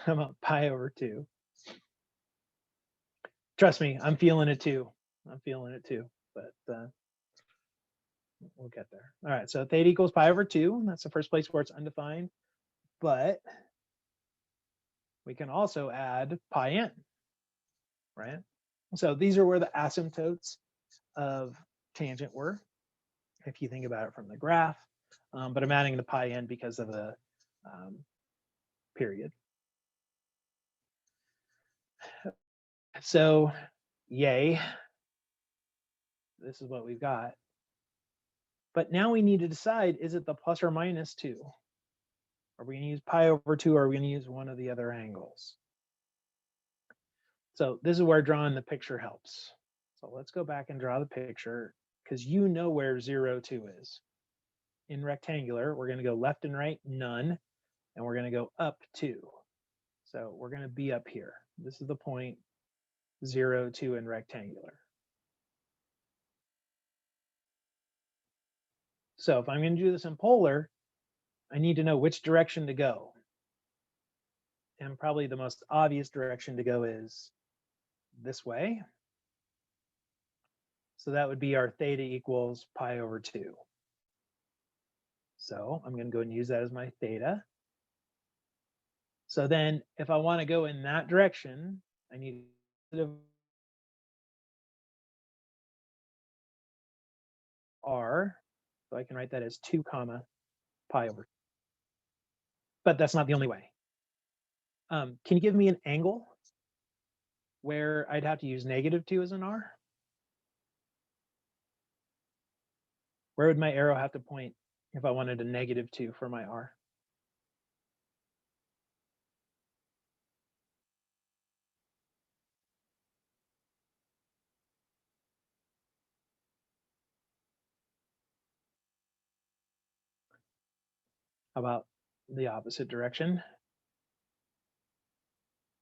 How about pi over 2? Trust me, I'm feeling it too. I'm feeling it too, but we'll get there. All right, so theta equals pi over 2. That's the first place where it's undefined, but we can also add pi n, right? So these are where the asymptotes of tangent were, if you think about it from the graph, but I'm adding the pi n because of the period. So yay, this is what we've got. But now we need to decide, is it the plus or minus 2? Are we going to use pi over 2, or are we going to use one of the other angles? So this is where drawing the picture helps. So let's go back and draw the picture, because you know where 0, 2 is. In rectangular, we're going to go left and right, none, and we're going to go up 2. So we're going to be up here. This is the point 0, 2 in rectangular. So if I'm going to do this in polar, I need to know which direction to go. And probably the most obvious direction to go is this way. So that would be our theta equals pi over 2. So I'm going to go and use that as my theta. So then if I want to go in that direction, I need r. So I can write that as 2 comma pi over 2. But that's not the only way. Can you give me an angle where I'd have to use -2 as an r? Where would my arrow have to point if I wanted a -2 for my r? How about the opposite direction?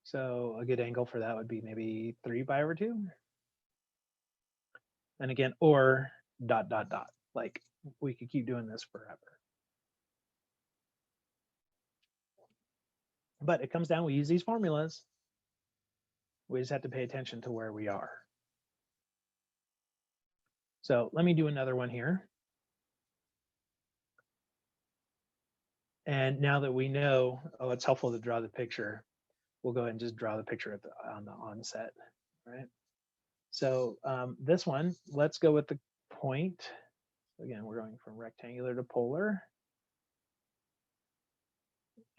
So a good angle for that would be maybe 3 pi over 2. And again, or ... Like we could keep doing this forever. But it comes down, we use these formulas. We just have to pay attention to where we are. So let me do another one here. And now that we know, oh, it's helpful to draw the picture, we'll go ahead and just draw the picture on the onset, right? So this one, let's go with the point. Again, we're going from rectangular to polar.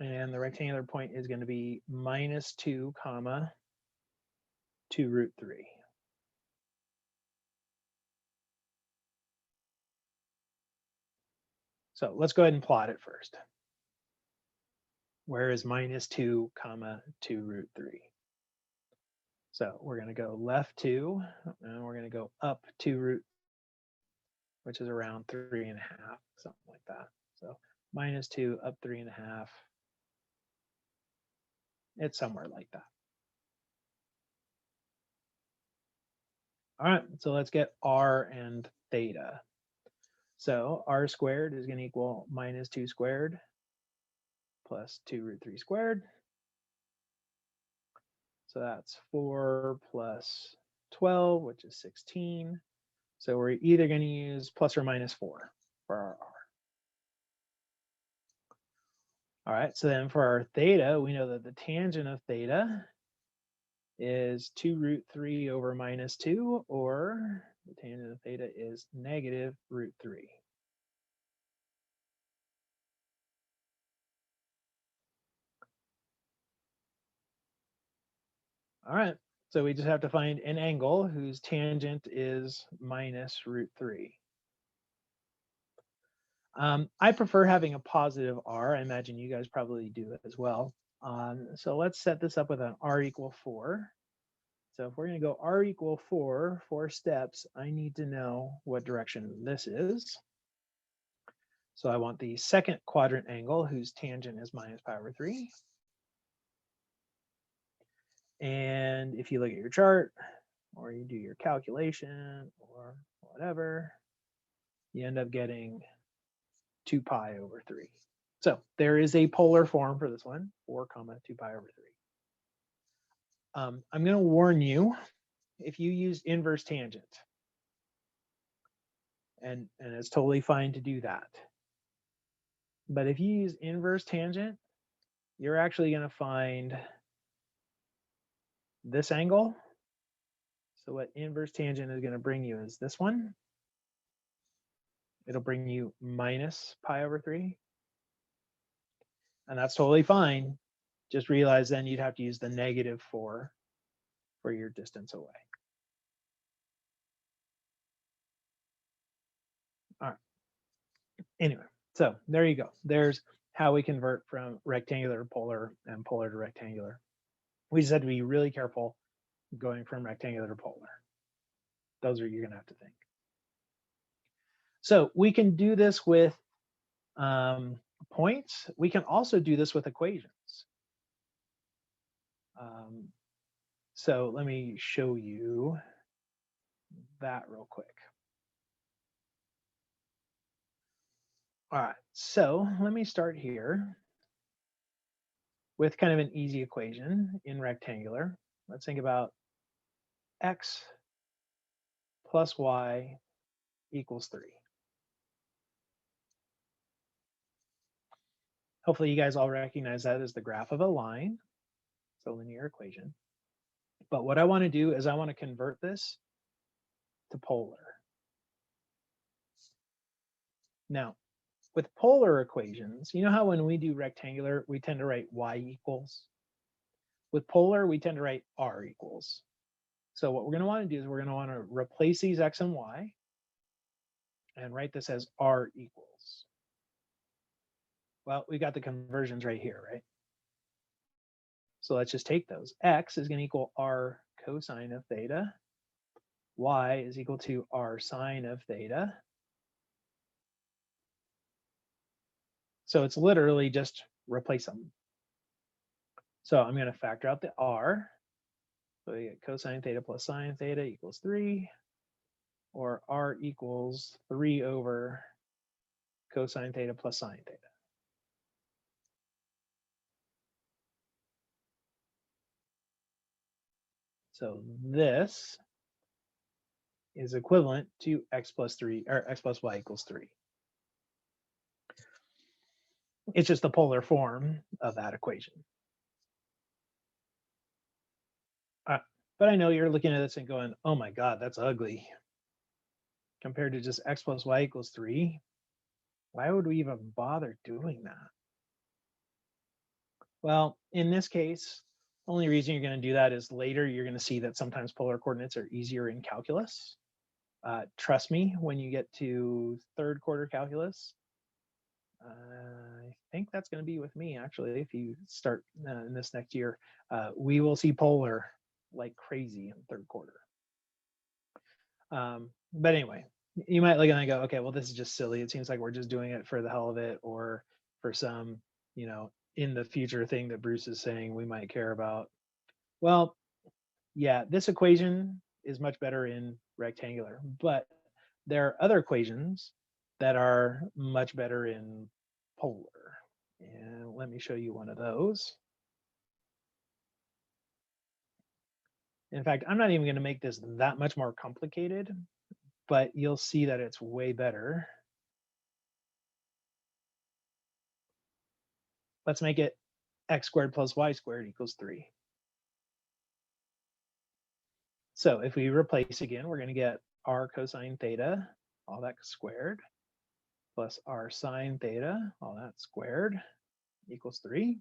And the rectangular point is going to be -2 comma 2 root 3. So let's go ahead and plot it first. Where is -2 comma 2 root 3? So we're going to go left 2, and we're going to go up 2 root, which is around 3.5, something like that. So -2 up 3.5. It's somewhere like that. All right, so let's get r and theta. So r squared is going to equal -2 squared plus 2 root 3 squared. So that's 4 plus 12, which is 16. So we're either going to use plus or -4 for our r. All right, so then for our theta, we know that the tangent of theta is 2 root 3 over -2, or the tangent of theta is -√3. All right, so we just have to find an angle whose tangent is -√3. I prefer having a positive r. I imagine you guys probably do as well. So let's set this up with an r equal 4. So if we're going to go r equal 4 steps, I need to know what direction this is. So I want the second quadrant angle whose tangent is minus pi over 3. And if you look at your chart or you do your calculation or whatever, you end up getting 2 pi over 3. So there is a polar form for this one, 4 comma 2 pi over 3. I'm going to warn you, if you use inverse tangent, and it's totally fine to do that. But if you use inverse tangent, you're actually going to find this angle. So what inverse tangent is going to bring you is this one. It'll bring you minus pi over 3. And that's totally fine. Just realize then you'd have to use the negative 4 for your distance away. All right. Anyway, so there you go. There's how we convert from rectangular to polar and polar to rectangular. We just have to be really careful going from rectangular to polar. Those are you're going to have to think. So we can do this with points. We can also do this with equations. So let me show you that real quick. All right, so let me start here with kind of an easy equation in rectangular. Let's think about x plus y equals 3. Hopefully you guys all recognize that as the graph of a line. It's a linear equation. But what I want to do is I want to convert this to polar. Now, with polar equations, you know how when we do rectangular, we tend to write y equals? With polar, we tend to write r equals. So what we're going to want to do is we're going to want to replace these x and y and write this as r equals. Well, we got the conversions right here, right? So let's just take those. X is going to equal r cosine of theta. Y is equal to r sine of theta. So it's literally just replace them. So I'm going to factor out the r. So we get cosine theta plus sine theta equals 3, or r equals 3 over cosine theta plus sine theta. So this is equivalent to x plus 3, or x plus y equals 3. It's just the polar form of that equation. But I know you're looking at this and going, oh my God, that's ugly. Compared to just x plus y equals 3, why would we even bother doing that? Well, in this case, the only reason you're going to do that is later you're going to see that sometimes polar coordinates are easier in calculus. Trust me, when you get to third quarter calculus, I think that's going to be with me actually. If you start in this next year, we will see polar like crazy in third quarter. But anyway, you might look and go, okay, well, this is just silly. It seems like we're just doing it for the hell of it, or for some, you know, in the future thing that Bruce is saying we might care about. Well, yeah, this equation is much better in rectangular, but there are other equations that are much better in polar. And let me show you one of those. In fact, I'm not even going to make this that much more complicated, but you'll see that it's way better. Let's make it x squared plus y squared equals 3. So if we replace again, we're going to get r cosine theta, all that squared, plus r sine theta, all that squared, equals 3.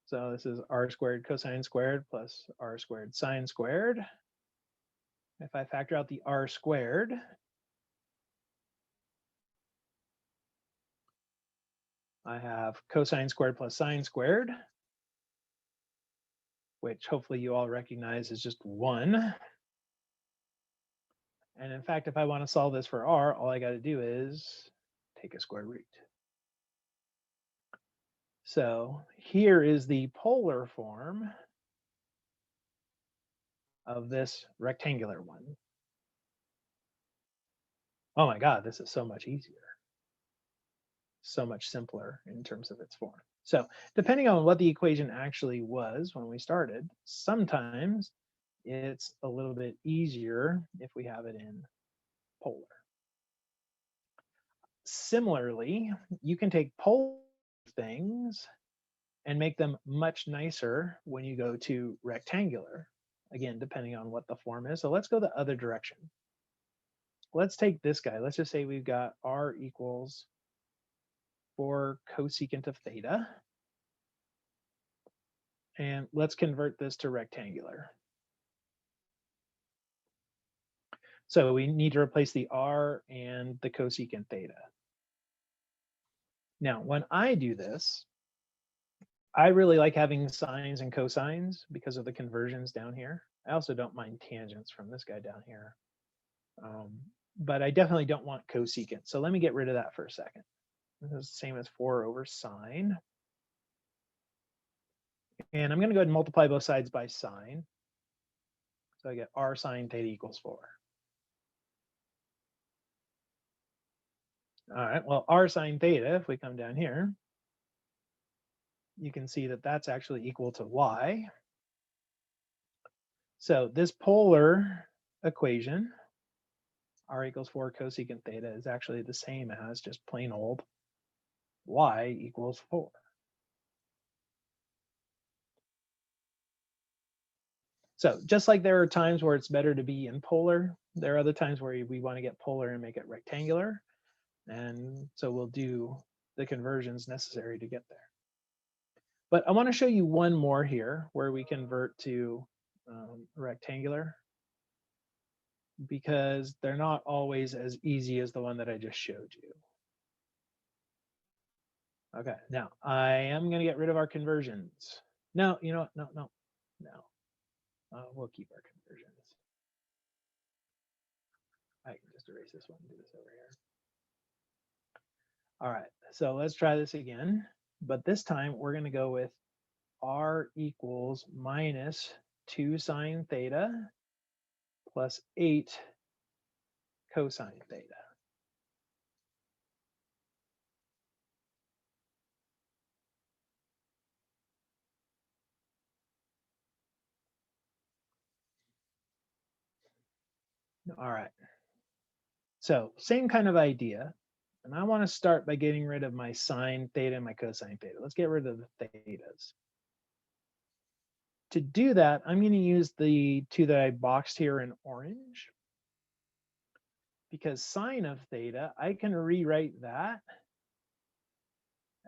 So this is r squared cosine squared plus r squared sine squared. If I factor out the r squared, I have cosine squared plus sine squared, which hopefully you all recognize is just 1. And in fact, if I want to solve this for r, all I got to do is take a square root. So here is the polar form of this rectangular one. Oh my God, this is so much easier. So much simpler in terms of its form. So depending on what the equation actually was when we started, sometimes it's a little bit easier if we have it in polar. Similarly, you can take polar things and make them much nicer when you go to rectangular, again, depending on what the form is. So let's go the other direction. Let's take this guy. Let's just say we've got r equals 4 cosecant of theta. And let's convert this to rectangular. So we need to replace the r and the cosecant theta. Now, when I do this, I really like having sines and cosines because of the conversions down here. I also don't mind tangents from this guy down here. But I definitely don't want cosecant. So let me get rid of that for a second. This is the same as 4 over sine. And I'm going to go ahead and multiply both sides by sine. So I get r sine theta equals 4. All right, well, r sine theta, if we come down here, you can see that that's actually equal to y. So this polar equation, r equals 4 cosecant theta, is actually the same as just plain old y equals 4. So just like there are times where it's better to be in polar, there are other times where we want to get polar and make it rectangular. And so we'll do the conversions necessary to get there. But I want to show you one more here where we convert to rectangular, because they're not always as easy as the one that I just showed you. Okay, now I am going to get rid of our conversions. No, you know what? No. We'll keep our conversions. I can just erase this one and do this over here. All right, so let's try this again. But this time we're going to go with r equals minus 2 sine theta plus 8 cosine theta. All right. So same kind of idea. And I want to start by getting rid of my sine theta and my cosine theta. Let's get rid of the thetas. To do that, I'm going to use the two that I boxed here in orange. Because sine of theta, I can rewrite that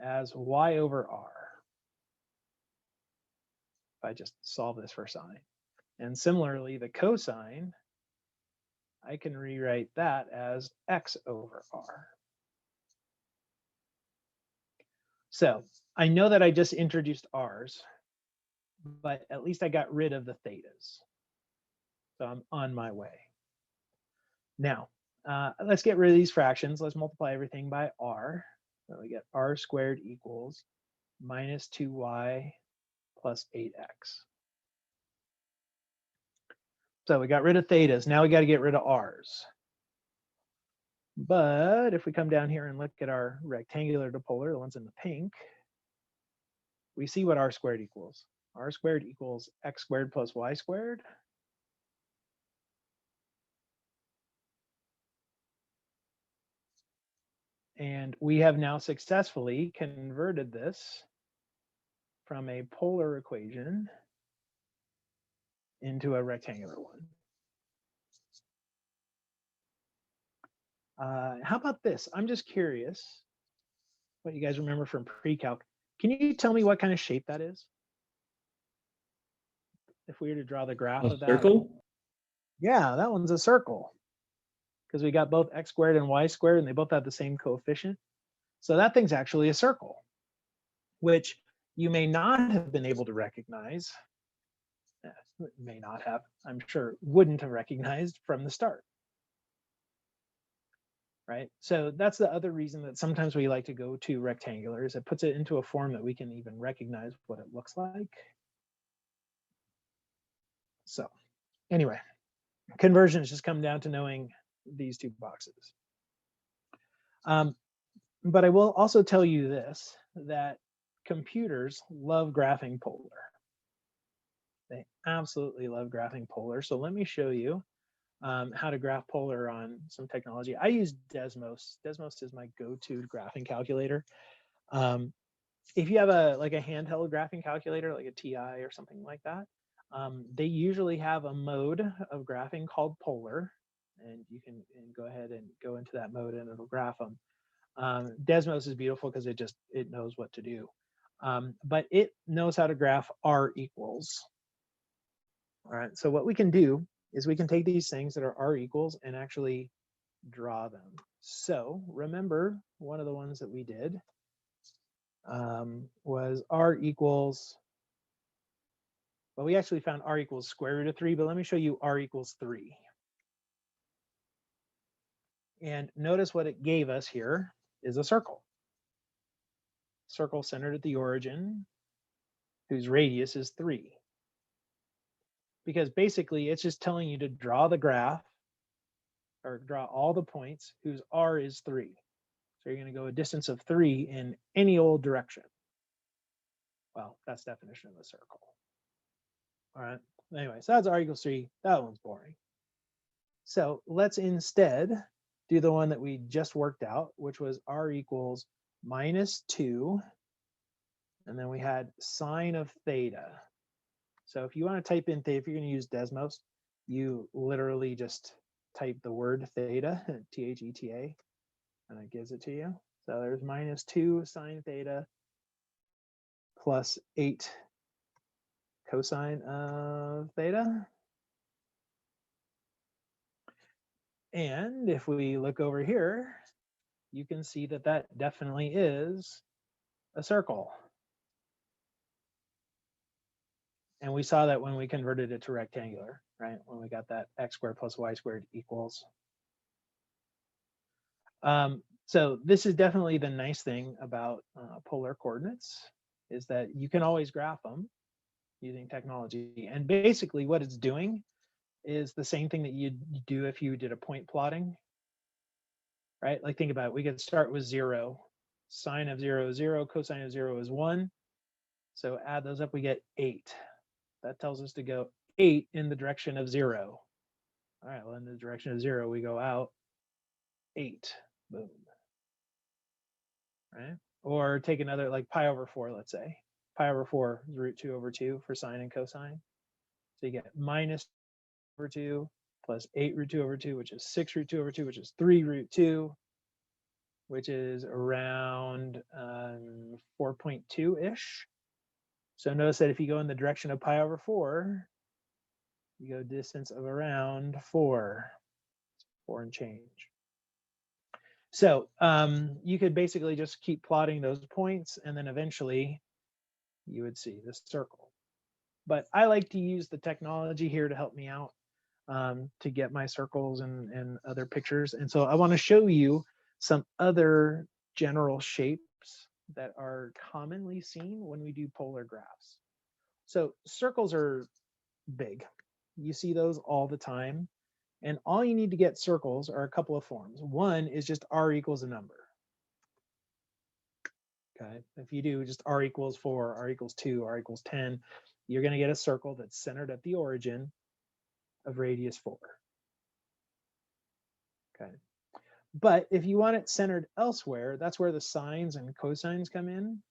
as y over r. If I just solve this for sine. And similarly, the cosine, I can rewrite that as x over r. So I know that I just introduced r's, but at least I got rid of the thetas. So I'm on my way. Now, let's get rid of these fractions. Let's multiply everything by r. So we get r squared equals minus 2y plus 8x. So we got rid of thetas. Now we got to get rid of r's. But if we come down here and look at our rectangular to polar, the ones in the pink, we see what r squared equals. R squared equals x squared plus y squared. And we have now successfully converted this from a polar equation into a rectangular one. How about this? I'm just curious what you guys remember from pre-calc. Can you tell me what kind of shape that is? If we were to draw the graph of that. Circle? Yeah, that one's a circle. Because we got both x squared and y squared, and they both have the same coefficient. So that thing's actually a circle. which you may not have been able to recognize, may not have, I'm sure, wouldn't have recognized from the start. Right? So that's the other reason that sometimes we like to go to rectangular, is it puts it into a form that we can even recognize what it looks like. So anyway, conversions just come down to knowing these two boxes. But I will also tell you this, that computers love graphing polar. They absolutely love graphing polar. So let me show you how to graph polar on some technology. I use Desmos. Desmos is my go-to graphing calculator. If you have a handheld graphing calculator, like a TI or something like that, they usually have a mode of graphing called polar, and you can go ahead and go into that mode and it'll graph them. Desmos is beautiful because it knows what to do, but it knows how to graph R equals. All right, so what we can do is we can take these things that are R equals and actually draw them. So remember, one of the ones that we did was R equals, well, we actually found R equals square root of 3, but let me show you R equals 3. And notice what it gave us here is a circle. Circle centered at the origin, whose radius is 3. Because basically it's just telling you to draw the graph, or draw all the points whose R is 3. So you're going to go a distance of 3 in any old direction. Well, that's the definition of a circle. All right. Anyway, so that's R equals 3. That one's boring. So let's instead do the one that we just worked out, which was R equals -2. And then we had sine of theta. So if you want to type in theta, if you're going to use Desmos, you literally just type the word theta, T-H-E-T-A, and it gives it to you. So there's -2 sine theta plus 8 cosine of theta. And if we look over here, you can see that that definitely is a circle. And we saw that when we converted it to rectangular, right? When we got that x squared plus y squared equals. So this is definitely the nice thing about polar coordinates, is that you can always graph them using technology. And basically what it's doing is the same thing that you'd do if you did a point plotting, right? Like think about it, we could start with 0. Sine of 0 is 0, cosine of 0 is 1. So add those up, we get 8. That tells us to go 8 in the direction of 0. All right, well, in the direction of 0, we go out 8. Boom. Right? Or take another, like pi over 4, let's say. Pi over 4 is root 2 over 2 for sine and cosine. So you get -2 over 2 plus 8 root 2 over 2, which is 6 root 2 over 2, which is 3 root 2, which is around 4.2-ish. So notice that if you go in the direction of pi over 4, you go distance of around 4 and change. So you could basically just keep plotting those points, and then eventually you would see this circle. But I like to use the technology here to help me out to get my circles and other pictures. And so I want to show you some other general shapes that are commonly seen when we do polar graphs. So circles are big. You see those all the time. And all you need to get circles are a couple of forms. One is just R equals a number. Okay, if you do just R equals 4, R equals 2, R equals 10, you're going to get a circle that's centered at the origin of radius 4. Okay, but if you want it centered elsewhere, that's where the sines and cosines come in.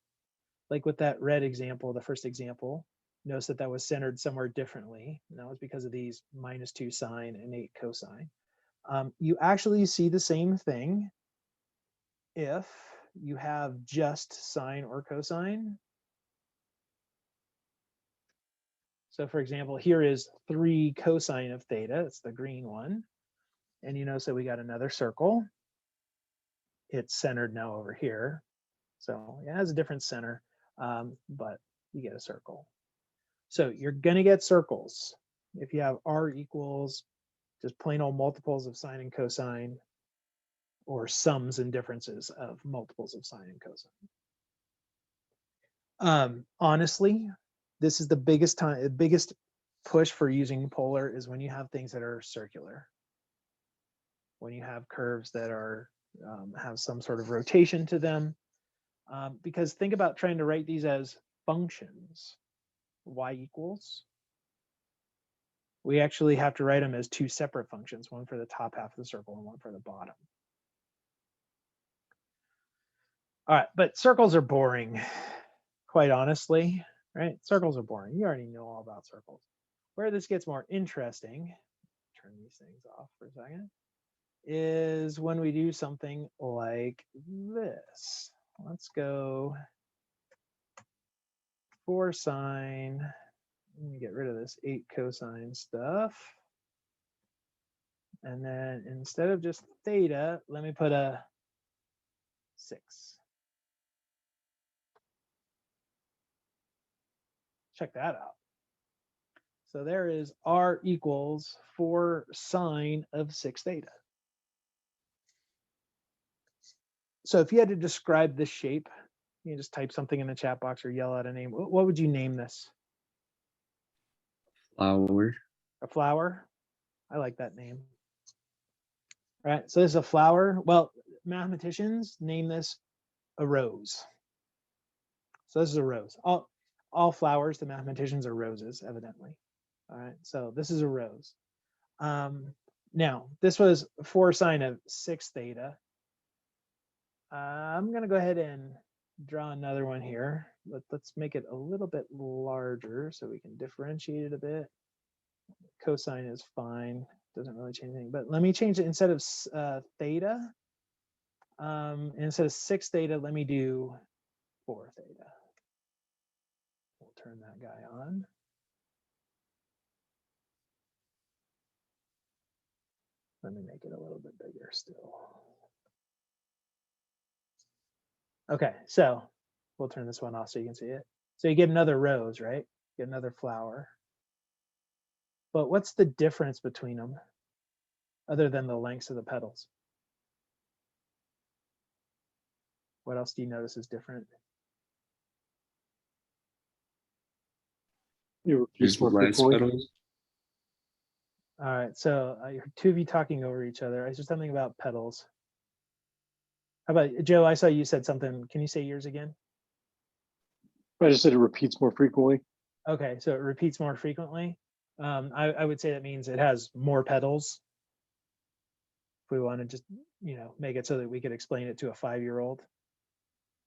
Like with that red example, the first example, notice that that was centered somewhere differently. And that was because of these -2 sine and 8 cosine. You actually see the same thing if you have just sine or cosine. So for example, here is 3 cosine of theta. It's the green one. And you notice that we got another circle. It's centered now over here. So it has a different center. but you get a circle. So you're going to get circles if you have r equals just plain old multiples of sine and cosine, or sums and differences of multiples of sine and cosine. Honestly, this is the biggest push for using polar is when you have things that are circular. When you have curves that are have some sort of rotation to them. Because think about trying to write these as functions. Y equals. We actually have to write them as two separate functions, one for the top half of the circle and one for the bottom. All right, but circles are boring, quite honestly, right? Circles are boring. You already know all about circles. Where this gets more interesting, turn these things off for a second, is when we do something like this. Let's go 4 sine. Let me get rid of this 8 cosine stuff. And then instead of just theta, let me put a 6. Check that out. So there is r equals 4 sine of 6 theta. So if you had to describe this shape, you can just type something in the chat box or yell out a name. What would you name this? Flower. A flower? I like that name. All right, so this is a flower. Well, mathematicians name this a rose. So this is a rose. All flowers, the mathematicians, are roses, evidently. All right, so this is a rose. Now, this was 4 sine of 6 theta. I'm going to go ahead and draw another one here. Let's make it a little bit larger so we can differentiate it a bit. Cosine is fine. Doesn't really change anything. But let me change it. Instead of theta, instead of 6 theta, let me do 4 theta. We'll turn that guy on. Let me make it a little bit bigger still. Okay, so we'll turn this one off so you can see it. So you get another rose, right? Get another flower. But what's the difference between them other than the lengths of the petals? What else do you notice is different? There's less petals. All right, so two of you talking over each other. I said something about petals. How about Joe? I saw you said something. Can you say yours again? I just said it repeats more frequently. Okay, so it repeats more frequently. I would say that means it has more petals. If we want to just, make it so that we could explain it to a 5-year-old.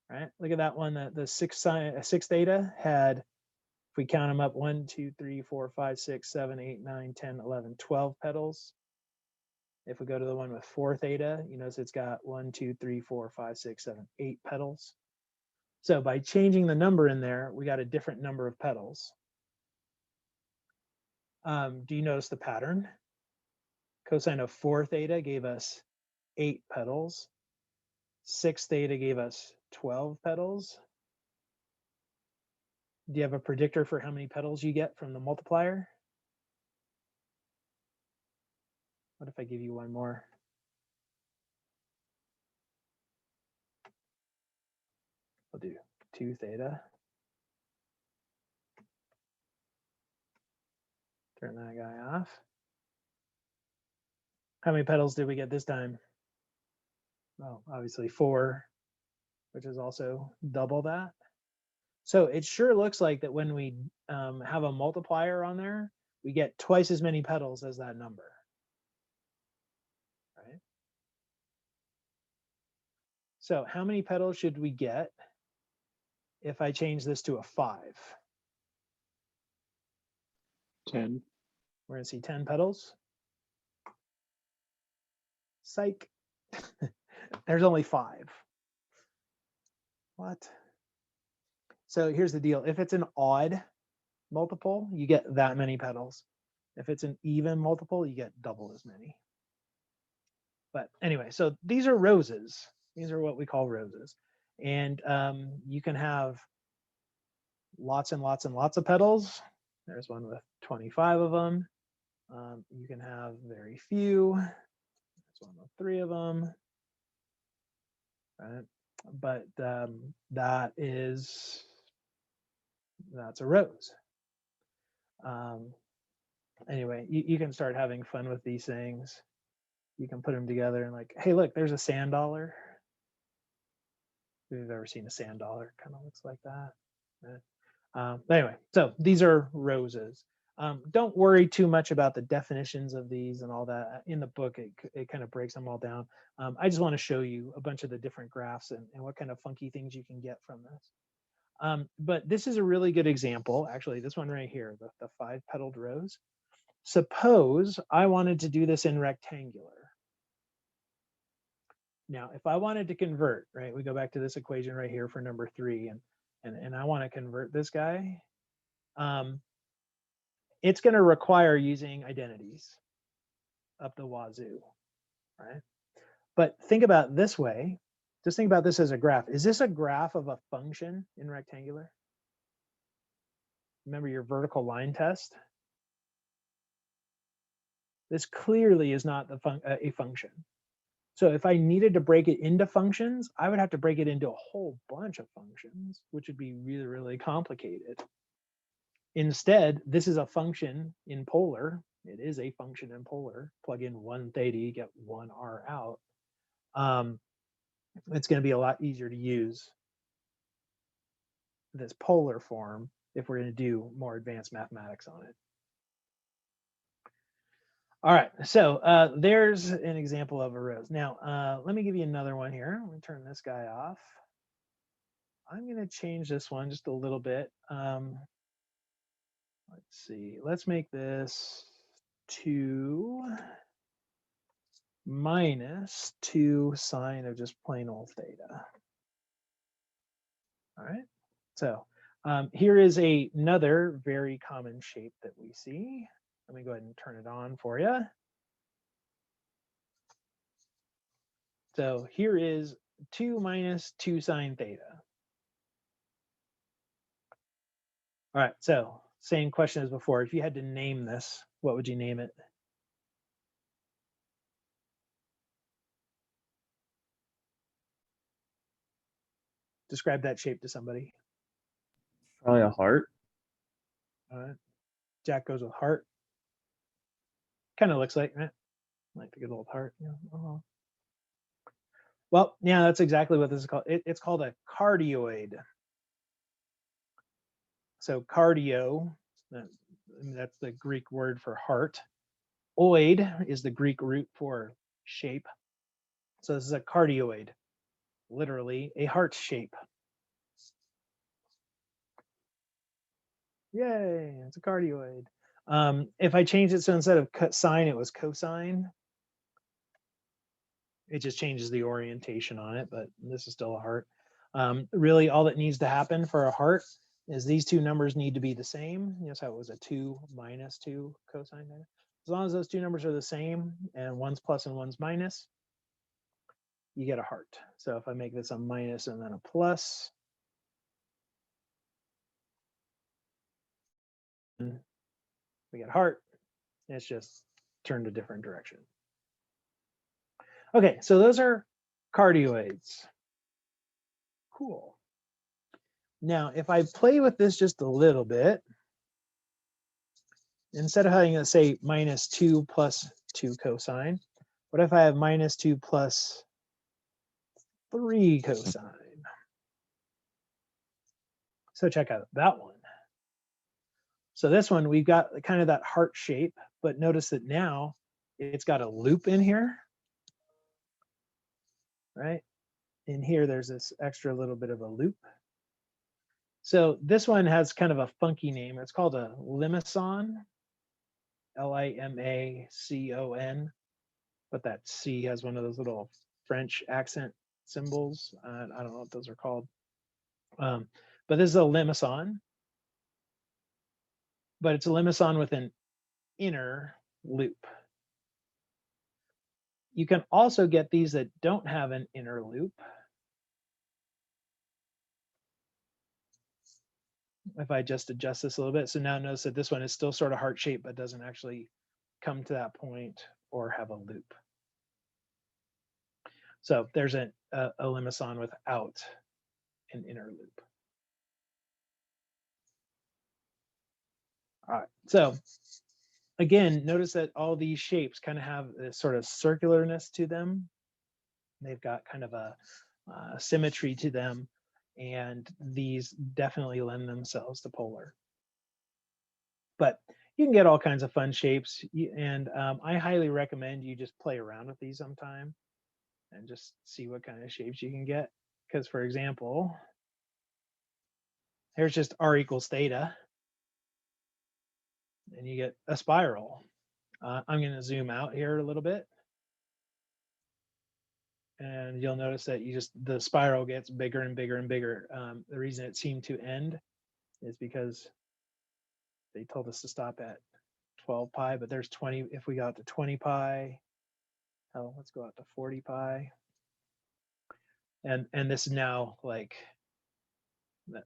Right? Look at that one. The 6 theta had, if we count them up, 1, 2, 3, 4, 5, 6, 7, 8, 9, 10, 11, 12 petals. If we go to the one with 4 theta, you notice it's got 1, 2, 3, 4, 5, 6, 7, 8 petals. So by changing the number in there, we got a different number of petals. Do you notice the pattern? Cosine of 4 theta gave us 8 petals. 6 theta gave us 12 petals. Do you have a predictor for how many petals you get from the multiplier? What if I give you one more? We'll do 2 theta. Turn that guy off. How many petals did we get this time? Well, obviously 4, which is also double that. So it sure looks like that when we have a multiplier on there, we get twice as many petals as that number. Right? So how many petals should we get if I change this to a 5? 10. We're going to see 10 petals. Psych. There's only 5. What? So here's the deal. If it's an odd multiple, you get that many petals. If it's an even multiple, you get double as many. But anyway, so these are roses. These are what we call roses. And you can have lots and lots and lots of petals. There's one with 25 of them. You can have very few. There's one with 3 of them. Right? But that's a rose. Anyway, you can start having fun with these things. You can put them together and like, hey, look, there's a sand dollar. If you've ever seen a sand dollar, kind of looks like that. Right? Anyway, so these are roses. Don't worry too much about the definitions of these and all that. In the book, it kind of breaks them all down. I just want to show you a bunch of the different graphs and what kind of funky things you can get from this. But this is a really good example. Actually, this one right here, the 5-petaled rose. Suppose I wanted to do this in rectangular. Now, if I wanted to convert, right, we go back to this equation right here for number 3, and I want to convert this guy. It's going to require using identities up the wazoo, right? But think about it this way. Just think about this as a graph. Is this a graph of a function in rectangular? Remember your vertical line test? This clearly is not a function. So if I needed to break it into functions, I would have to break it into a whole bunch of functions, which would be really, really complicated. Instead, this is a function in polar. It is a function in polar. Plug in 1 theta, you get 1 r out. It's going to be a lot easier to use this polar form if we're going to do more advanced mathematics on it. All right, so there's an example of a rose. Now, let me give you another one here. Let me turn this guy off. I'm going to change this one just a little bit. Let's see, let's make this 2 minus 2 sine of just plain old theta. All right, so here is another very common shape that we see. Let me go ahead and turn it on for you. So here is 2 minus 2 sine theta. All right, so same question as before. If you had to name this, what would you name it? Describe that shape to somebody. Probably a heart. All right, Jack goes with heart. Kind of looks like, right? Like the good old heart. Yeah. Well, yeah, that's exactly what this is called. It's called a cardioid. So cardio, that's the Greek word for heart. Oid is the Greek root for shape. So this is a cardioid, literally a heart shape. Yay, it's a cardioid. If I change it, so instead of sine, it was cosine. It just changes the orientation on it, but this is still a heart. Really, all that needs to happen for a heart is these two numbers need to be the same. You know how it was a 2 minus 2 cosine theta. As long as those two numbers are the same and one's plus and one's minus, you get a heart. So if I make this a minus and then a plus, we get a heart. It's just turned a different direction. Okay, so those are cardioids. Cool. Now, if I play with this just a little bit, instead of having, let's say, minus 2 plus 2 cosine, what if I have minus 2 plus 3 cosine? So check out that one. So this one, we've got kind of that heart shape, but notice that now it's got a loop in here, right? In here, there's this extra little bit of a loop. So this one has kind of a funky name. It's called a limacon, L-I-M-A-C-O-N, but that C has one of those little French accent symbols. I don't know what those are called. But this is a limacon, but it's a limacon with an inner loop. You can also get these that don't have an inner loop. if I just adjust this a little bit. So now notice that this one is still sort of heart-shaped, but doesn't actually come to that point or have a loop. So there's a limison without an inner loop. All right, so again, notice that all these shapes kind of have this sort of circularness to them. They've got kind of a symmetry to them, and these definitely lend themselves to polar. But you can get all kinds of fun shapes, and I highly recommend you just play around with these sometime and just see what kind of shapes you can get. Because, for example, here's just r equals theta, and you get a spiral. I'm going to zoom out here a little bit, and you'll notice that the spiral gets bigger and bigger and bigger. The reason it seemed to end is because they told us to stop at 12 pi, but there's 20. If we got to 20 pi, hell, let's go out to 40 pi. And this is now like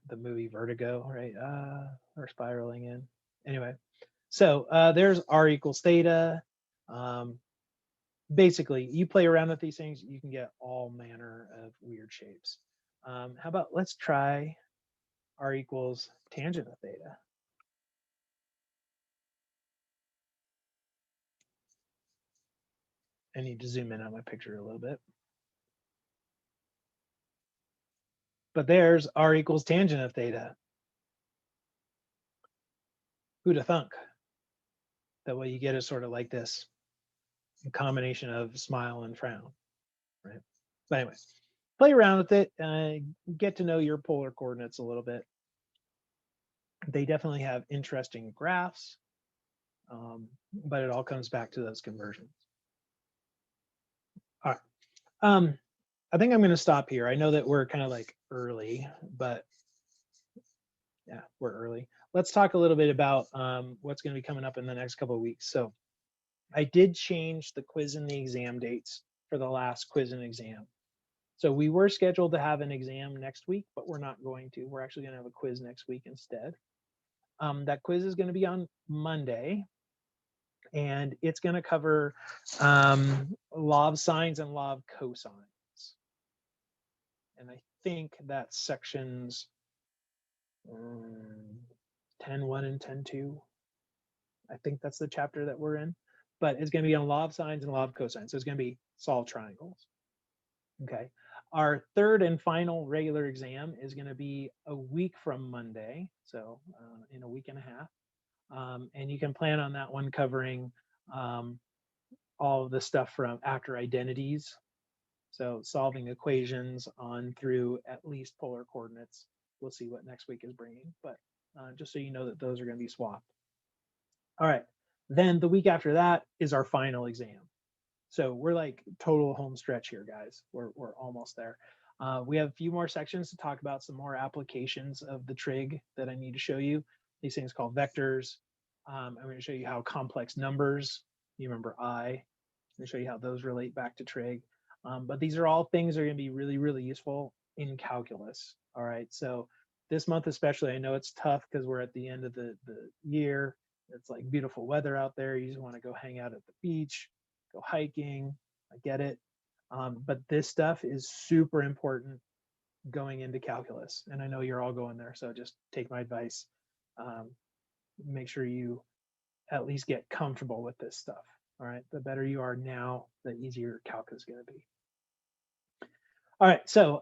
the movie Vertigo, right? We're spiraling in. Anyway, so there's r equals theta. Basically, you play around with these things, you can get all manner of weird shapes. How about let's try r equals tangent of theta. I need to zoom in on my picture a little bit. But there's r equals tangent of theta. Who'da thunk that what you get is sort of like this combination of smile and frown, right? But anyway, play around with it, get to know your polar coordinates a little bit. They definitely have interesting graphs, but it all comes back to those conversions. All right. I think I'm going to stop here. I know that we're kind of like early, but yeah, we're early. Let's talk a little bit about what's going to be coming up in the next couple of weeks. So I did change the quiz and the exam dates for the last quiz and exam. So we were scheduled to have an exam next week, but we're not going to. We're actually going to have a quiz next week instead. That quiz is going to be on Monday, and it's going to cover law of sines and law of cosines. And I think that's sections 10.1 and 10.2. I think that's the chapter that we're in, but it's going to be on law of sines and law of cosines. So it's going to be solve triangles. Okay. Our third and final regular exam is going to be a week from Monday, so in a week and a half. And you can plan on that one covering all of the stuff from after identities. So solving equations on through at least polar coordinates. We'll see what next week is bringing, but just so you know that those are going to be swapped. All right. Then the week after that is our final exam. So we're like total home stretch here, guys. We're almost there. We have a few more sections to talk about, some more applications of the trig that I need to show you. These things called vectors. I'm going to show you how complex numbers, you remember I. I'm going to show you how those relate back to trig. But these are all things that are going to be really, really useful in calculus. All right. So this month especially, I know it's tough because we're at the end of the year. It's like beautiful weather out there. You just want to go hang out at the beach, go hiking. I get it. But this stuff is super important going into calculus. And I know you're all going there. So just take my advice. Make sure you at least get comfortable with this stuff. All right. The better you are now, the easier calculus is going to be. All right. So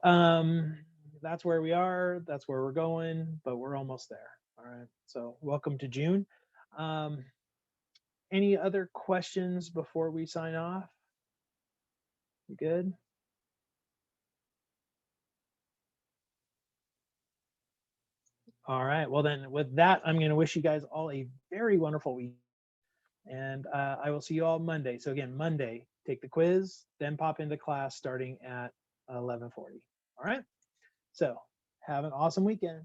that's where we are. That's where we're going, but we're almost there. All right. So welcome to June. Any other questions before we sign off? You good? All right. Well, then with that, I'm going to wish you guys all a very wonderful week. And I will see you all Monday. So again, Monday, take the quiz, then pop into class starting at 11:40. All right. So have an awesome weekend.